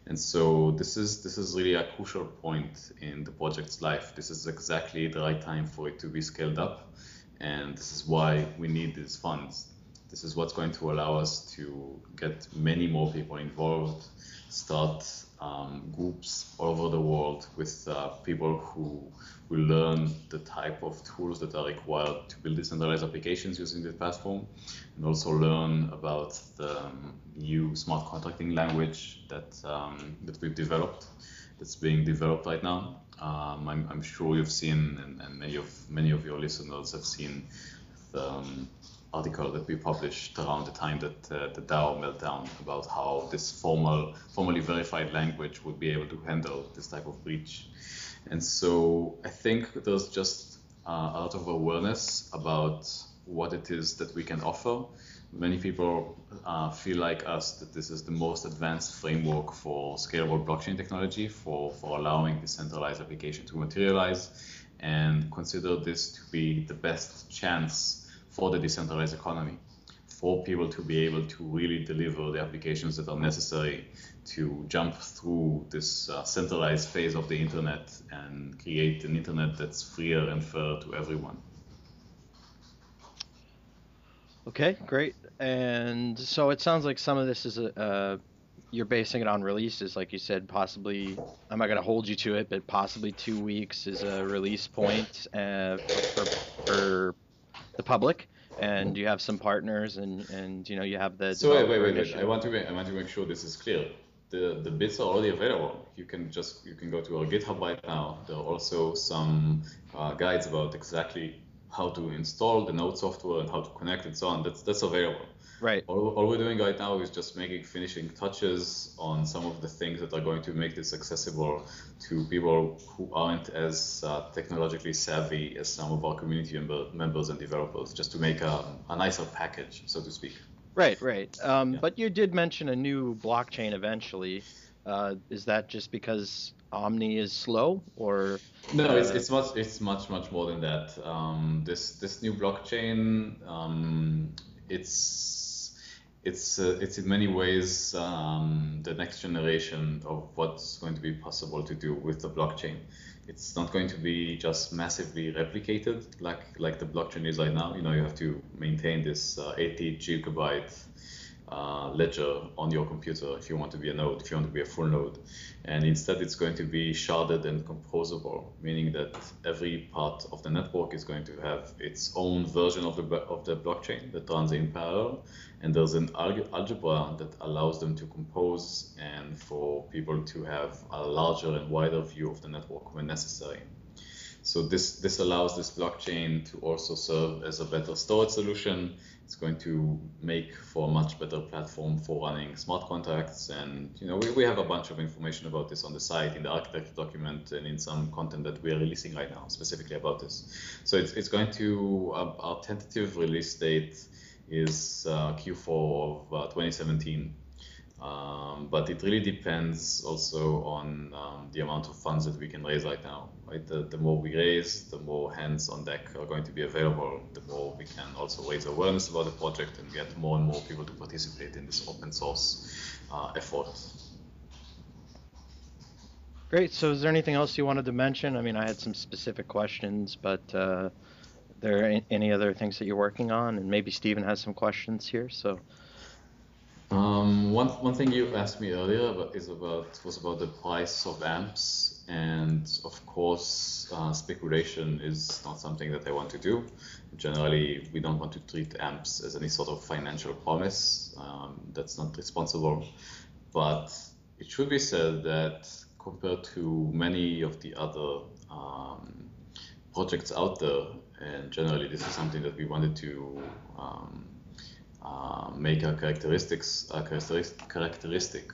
And so this is really a crucial point in the project's life. This is exactly the right time for it to be scaled up, and this is why we need these funds. This is what's going to allow us to get many more people involved, start groups all over the world with people who will learn the type of tools that are required to build decentralized applications using the platform, and also learn about the new smart contracting language that we've developed, that's being developed right now. I'm sure you've seen, and many of your listeners have seen the article that we published around the time that the DAO meltdown, about how this formally verified language would be able to handle this type of breach. And so I think there's just a lot of awareness about what it is that we can offer. Many people feel like us that this is the most advanced framework for scalable blockchain technology, for allowing decentralized application to materialize, and consider this to be the best chance for the decentralized economy, for people to be able to really deliver the applications that are necessary to jump through this centralized phase of the internet and create an internet that's freer and fair to everyone. Okay, great. And so it sounds like some of this is you're basing it on releases, like you said, possibly, I'm not going to hold you to it, but possibly 2 weeks is a release point for the public, and you have some partners, and you have the So developer wait. initiative. I want to make sure this is clear. The bits are already available. You can go to our GitHub right now. There are also some guides about exactly how to install the Node software and how to connect and so on. That's available. Right. All we're doing right now is just making finishing touches on some of the things that are going to make this accessible to people who aren't as technologically savvy as some of our community members and developers, just to make a nicer package, so to speak. Right, right. Yeah. But you did mention a new blockchain eventually. Is that just because Omni is slow, or No, uh, it's much more than that. This new blockchain, it's in many ways the next generation of what's going to be possible to do with the blockchain. It's not going to be just massively replicated like the blockchain is right now. You have to maintain this 80 gigabyte ledger on your computer if you want to be a node, if you want to be a full node. And instead it's going to be sharded and composable, meaning that every part of the network is going to have its own version of the blockchain that runs in parallel. And there's an algebra that allows them to compose and for people to have a larger and wider view of the network when necessary. So this allows this blockchain to also serve as a better storage solution. It's going to make for a much better platform for running smart contracts. And we have a bunch of information about this on the site, in the architecture document, and in some content that we are releasing right now, specifically about this. So it's going to, our tentative release date is Q4 of 2017. But it really depends also on the amount of funds that we can raise right now. Right? The more we raise, the more hands on deck are going to be available, the more we can also raise awareness about the project and get more and more people to participate in this open source effort. great. So is there anything else you wanted to mention? I mean, I had some specific questions, but there are any other things that you're working on? And maybe Steven has some questions here. So One thing you asked me earlier was about the price of amps, and of course, speculation is not something that I want to do. Generally, we don't want to treat amps as any sort of financial promise. That's not responsible. But it should be said that compared to many of the other projects out there, and generally this is something that we wanted to make a characteristic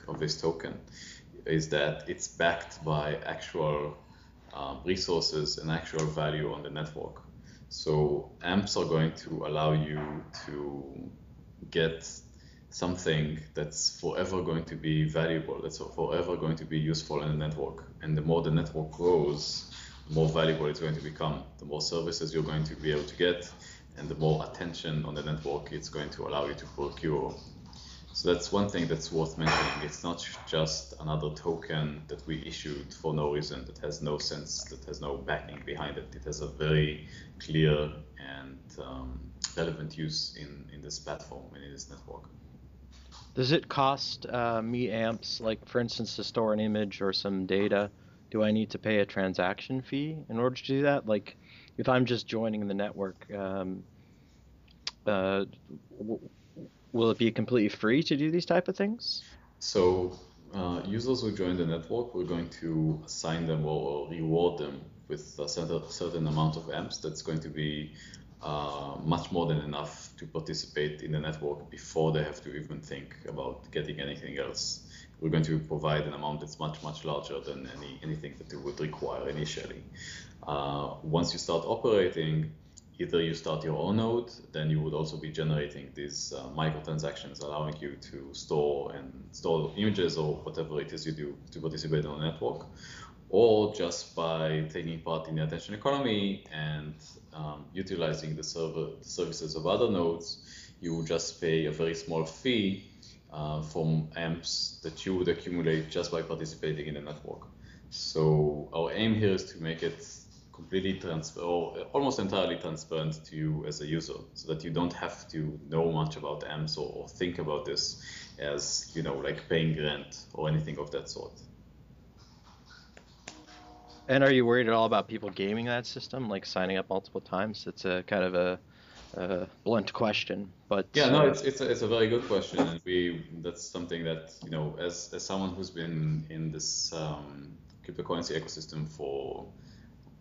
of this token, is that it's backed by actual resources and actual value on the network. So amps are going to allow you to get something that's forever going to be valuable, that's forever going to be useful in the network. And the more the network grows, the more valuable it's going to become, the more services you're going to be able to get, and the more attention on the network it's going to allow you to procure. So that's one thing that's worth mentioning. It's not just another token that we issued for no reason, that has no sense, that has no backing behind it. It has a very clear and relevant use in this platform and in this network. does it cost me amps, like for instance, to store an image or some data? Do I need to pay a transaction fee in order to do that? Like if I'm just joining the network, uh, will it be completely free to do these type of things? So users who join the network, we're going to assign them or reward them with a certain amount of amps that's going to be much more than enough to participate in the network before they have to even think about getting anything else. We're going to provide an amount that's much larger than anything that they would require initially. Once you start operating, either you start your own node, then you would also be generating these microtransactions, allowing you to store images or whatever it is you do to participate on the network, or just by taking part in the attention economy and utilizing the services of other nodes, you would just pay a very small fee from amps that you would accumulate just by participating in the network. So our aim here is to make it completely or almost entirely transparent to you as a user, so that you don't have to know much about AMPs or think about this as, like paying rent or anything of that sort. And are you worried at all about people gaming that system, like signing up multiple times? It's a kind of a blunt question, but Yeah, no, it's a very good question, and that's something that, as someone who's been in this cryptocurrency ecosystem for,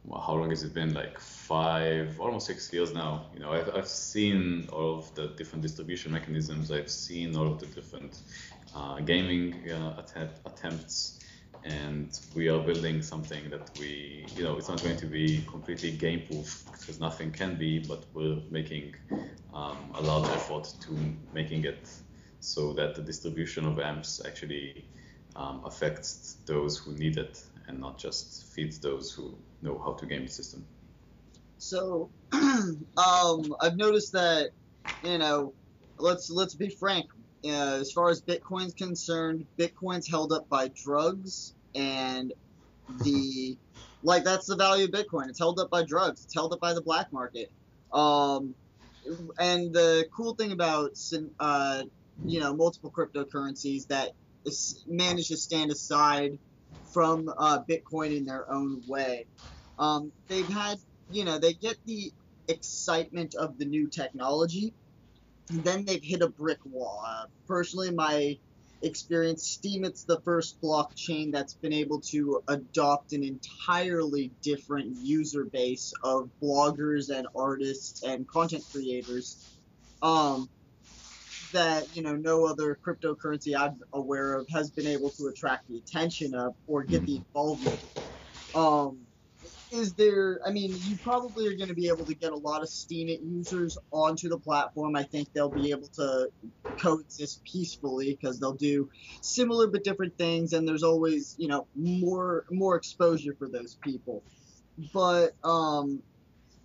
well, how long has it been? Like 5, almost 6 years now. I've seen all of the different distribution mechanisms. I've seen all of the different gaming attempts, and we are building something that it's not going to be completely game proof, because nothing can be, but we're making a large effort to making it so that the distribution of AMPs actually affects those who need it, and not just feeds those who know how to game the system. So, I've noticed that, let's be frank. As far as Bitcoin's concerned, Bitcoin's held up by drugs, and that's the value of Bitcoin. It's held up by drugs. It's held up by the black market. And the cool thing about multiple cryptocurrencies that manage to stand aside from Bitcoin in their own way. They've had, they get the excitement of the new technology, and then they've hit a brick wall. Personally, my experience, Steemit's the first blockchain that's been able to adopt an entirely different user base of bloggers and artists and content creators. That no other cryptocurrency I'm aware of has been able to attract the attention of or get the involvement. You probably are going to be able to get a lot of Steemit users onto the platform. I think they'll be able to coexist peacefully because they'll do similar but different things, and there's always more exposure for those people. But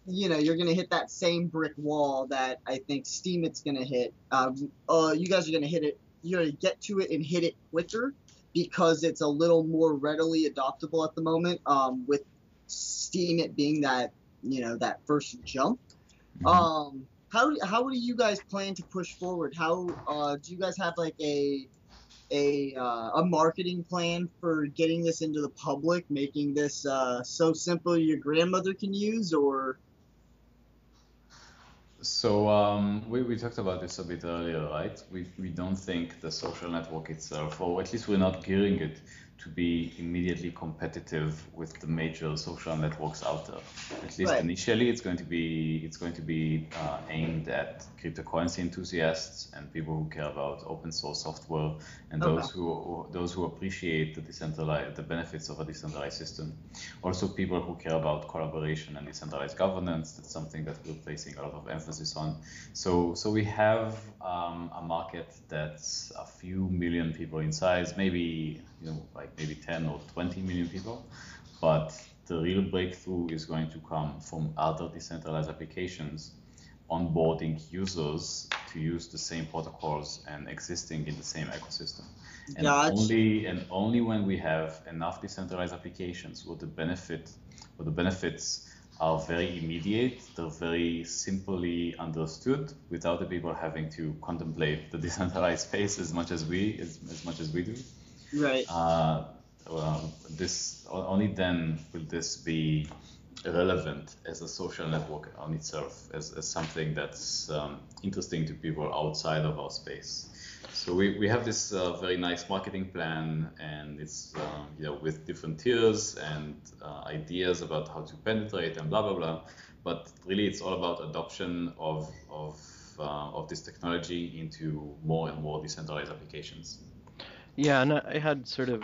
you're going to hit that same brick wall that I think Steemit's going to hit. You guys are going to hit it. You're going to get to it and hit it quicker because it's a little more readily adoptable at the moment, with Steemit being that, that first jump. How do you guys plan to push forward? How do you guys have like a marketing plan for getting this into the public, making this so simple your grandmother can use, or? So we talked about this a bit earlier, right? We don't think the social network itself, or at least we're not gearing it to be immediately competitive with the major social networks out there. At least initially, it's going to be aimed at cryptocurrency enthusiasts and people who care about open source software, and those who appreciate the benefits of a decentralized system. Also, people who care about collaboration and decentralized governance. That's something that we're placing a lot of emphasis on. So we have a market that's a few million people in size, maybe maybe 10 or 20 million people, but the real breakthrough is going to come from other decentralized applications onboarding users to use the same protocols and existing in the same ecosystem. And only when we have enough decentralized applications where the benefits are very immediate, they're very simply understood without the people having to contemplate the decentralized space as much as we do. Right. Only then will this be relevant as a social network on itself, as something that's interesting to people outside of our space. So we have this very nice marketing plan, and it's with different tiers and ideas about how to penetrate and blah blah blah. But really, it's all about adoption of this technology into more and more decentralized applications. Yeah, and I had sort of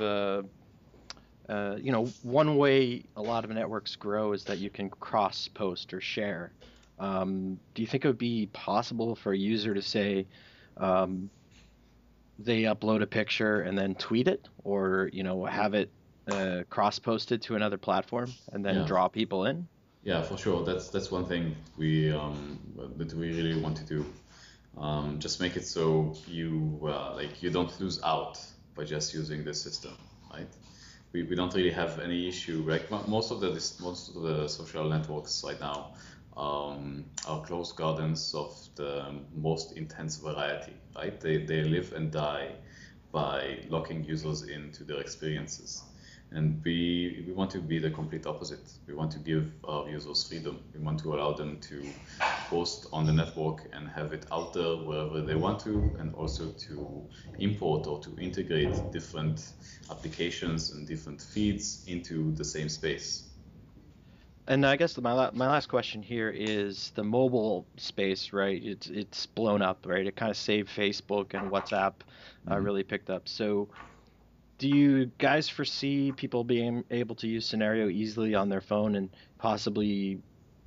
one way a lot of networks grow is that you can cross-post or share. Do you think it would be possible for a user to say they upload a picture and then tweet it, or have it cross-posted to another platform and then draw people in? Yeah, for sure. That's one thing that we really want to do. Just make it so you don't lose out by just using this system, right? we don't really have any issue. Like most of the social networks right now are closed gardens of the most intense variety, right? They live and die by locking users into their experiences. And we want to be the complete opposite. We want to give our users freedom. We want to allow them to post on the network and have it out there wherever they want to, and also to import or to integrate different applications and different feeds into the same space. And I guess my last question here is the mobile space, right? It's blown up, right? It kind of saved Facebook and WhatsApp, Mhm. really picked up. So do you guys foresee people being able to use Scenario easily on their phone and possibly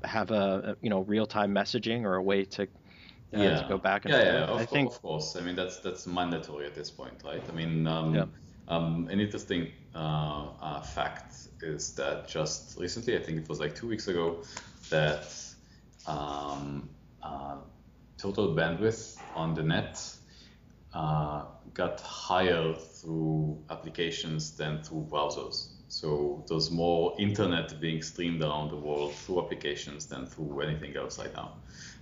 have real-time messaging or a way to go Yeah, back and yeah, forth? I think, of course. I mean, that's mandatory at this point, right? I mean, yeah. an interesting fact is that just recently, I think it was like 2 weeks ago, that um, uh, total bandwidth on the net uh, got higher through applications than through browsers. So there's more internet being streamed around the world through applications than through anything else right now.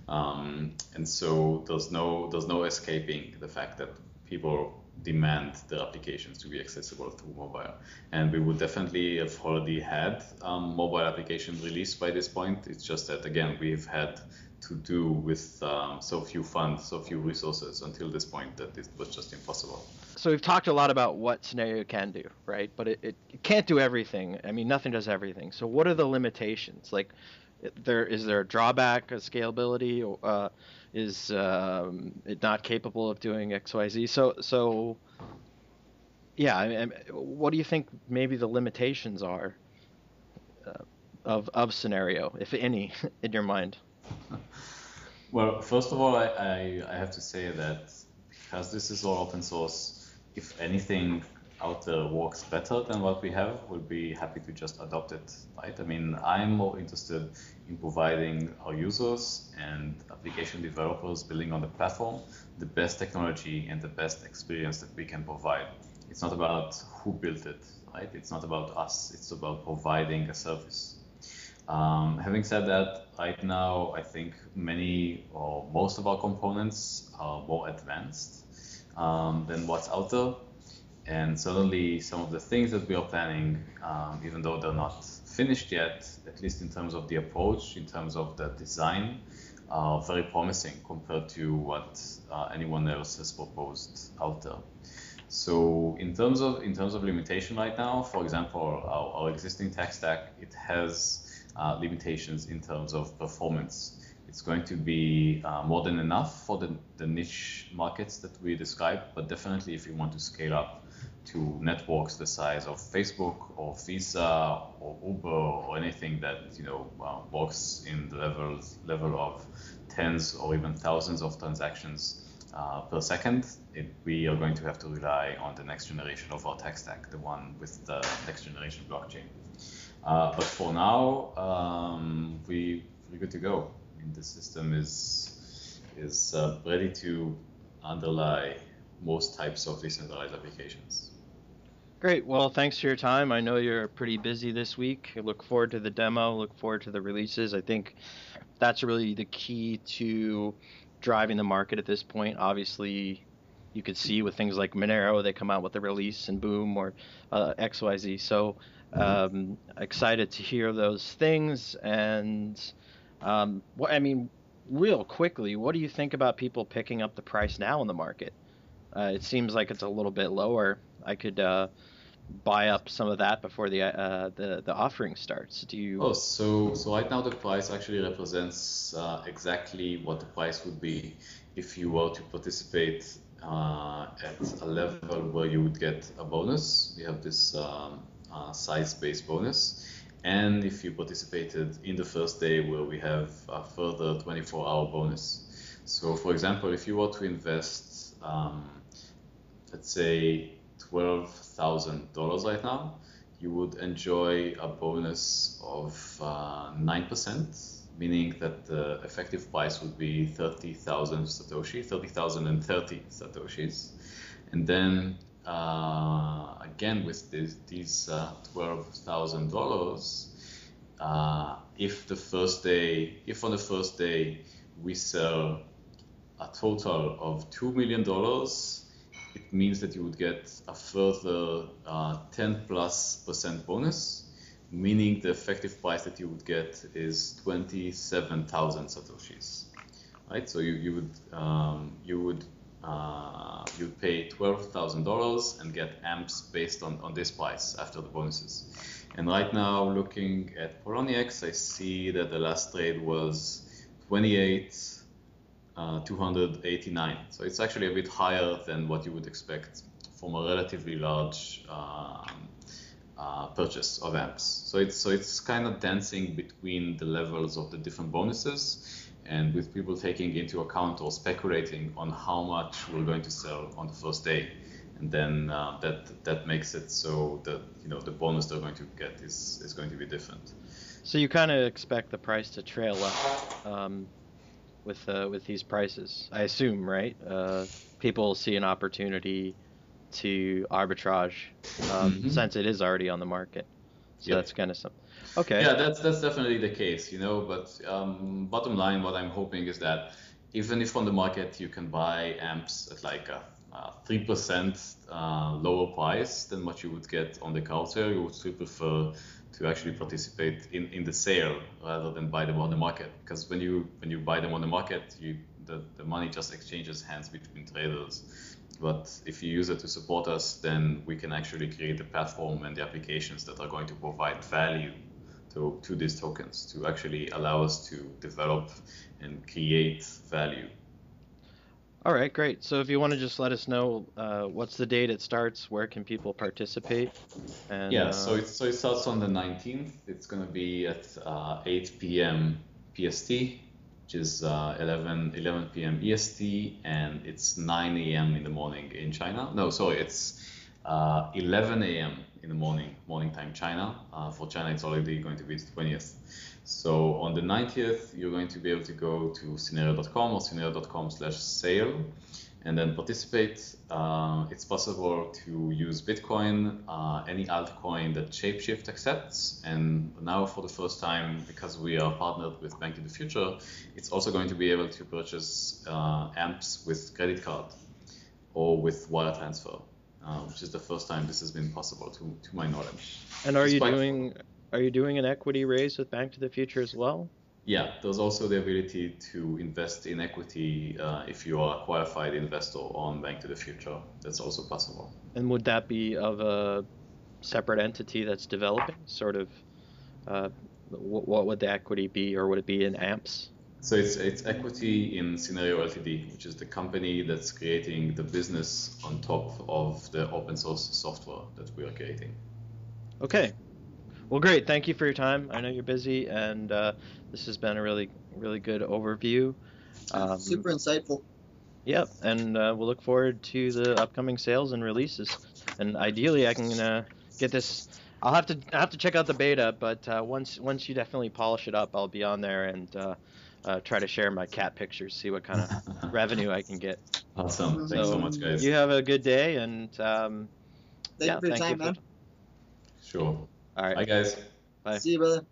And so there's no escaping the fact that people demand their applications to be accessible through mobile. And we would definitely have already had mobile application released by this point. It's just that, again, we've had to do with so few funds, so few resources until this point that it was just impossible. So we've talked a lot about what Scenario can do, right? But it can't do everything. I mean, nothing does everything. So what are the limitations? Like, is there a drawback of scalability, or is it not capable of doing XYZ? So yeah, what do you think maybe the limitations are uh, of Scenario, if any, in your mind? Well, first of all, I have to say that because this is all open source, if anything out there works better than what we have, we'll be happy to just adopt it, right? I mean, I'm more interested in providing our users and application developers building on the platform the best technology and the best experience that we can provide. It's not about who built it, right? It's not about us. It's about providing a service. Having said that, right now I think many or most of our components are more advanced than what's out there. And certainly some of the things that we are planning, even though they're not finished yet, at least in terms of the approach, in terms of the design, are very promising compared to what anyone else has proposed out there. So in terms of limitation right now, for example, our existing tech stack, it has limitations in terms of performance. It's going to be more than enough for the niche markets that we described, but definitely if you want to scale up to networks the size of Facebook or Visa or Uber or anything that works in the level of tens or even thousands of transactions per second, we are going to have to rely on the next generation of our tech stack, the one with the next generation blockchain. But for now, we're good to go. I mean, the system is ready to underlie most types of decentralized applications. Great. Well, thanks for your time. I know you're pretty busy this week. I look forward to the demo, look forward to the releases. I think that's really the key to driving the market at this point. Obviously, you could see with things like Monero, they come out with a release and boom, or XYZ. So excited to hear those things. And I mean, real quickly, what do you think about people picking up the price now in the market? It seems like it's a little bit lower. I could buy up some of that before the offering starts. Do you? Oh, so right now the price actually represents exactly what the price would be if you were to participate at a level where you would get a bonus. We have this size-based bonus. And if you participated in the first day where we have a further 24-hour bonus. So for example, if you were to invest, let's say $12,000 right now, you would enjoy a bonus of 9%, meaning that the effective price would be 30,030 Satoshis. And then again with these $12,000, if on the first day we sell a total of $2 million, it means that you would get a further 10+% bonus, meaning the effective price that you would get is 27,000 satoshis, right? So you'd pay $12,000 and get amps based on this price after the bonuses. And right now, looking at Poloniex, I see that the last trade was 28,289. So it's actually a bit higher than what you would expect from a relatively large purchase of amps. So it's kind of dancing between the levels of the different bonuses, and with people taking into account or speculating on how much we're going to sell on the first day, and then that makes it so that the bonus they're going to get is going to be different. So you kind of expect the price to trail up with these prices, I assume, right? People see an opportunity to arbitrage since it is already on the market. So that's kind of something. Okay. Yeah, that's definitely the case, but bottom line, what I'm hoping is that even if on the market you can buy amps at like a 3% lower price than what you would get on the counter, you would still prefer to actually participate in the sale rather than buy them on the market. Because when you buy them on the market, the money just exchanges hands between traders. But if you use it to support us, then we can actually create the platform and the applications that are going to provide value to these tokens, to actually allow us to develop and create value. All right, great. So if you want to just let us know what's the date it starts, where can people participate? And, so it starts on the 19th. It's going to be at 8 p.m. PST, which is 11 p.m. EST, and it's 9 a.m. in the morning in China. No, sorry, it's 11 a.m. in the morning time China. For China, it's already going to be the 20th. So on the 90th, you're going to be able to go to Synereo.com or Synereo.com/sale and then participate. It's possible to use Bitcoin, any altcoin that Shapeshift accepts. And now for the first time, because we are partnered with Bank to the Future, it's also going to be able to purchase amps with credit card or with wire transfer, which is the first time this has been possible to my knowledge. And are you doing an equity raise with Bank to the Future as well? Yeah, there's also the ability to invest in equity if you are a qualified investor on Bank to the Future. That's also possible. And would that be of a separate entity that's developing? Sort of, what would the equity be, or would it be in amps? So it's equity in Synereo Ltd, which is the company that's creating the business on top of the open source software that we are creating. Okay. Well, great. Thank you for your time. I know you're busy, and this has been a really, really good overview. Super insightful. Yep, and we'll look forward to the upcoming sales and releases. And ideally, I can get this. I'll have to check out the beta, but once you definitely polish it up, I'll be on there and try to share my cat pictures, see what kind of revenue I can get. Awesome. Thanks so much, guys. You have a good day, and thank you for your time, man. Sure. All right. Bye, guys. Bye. See you, brother.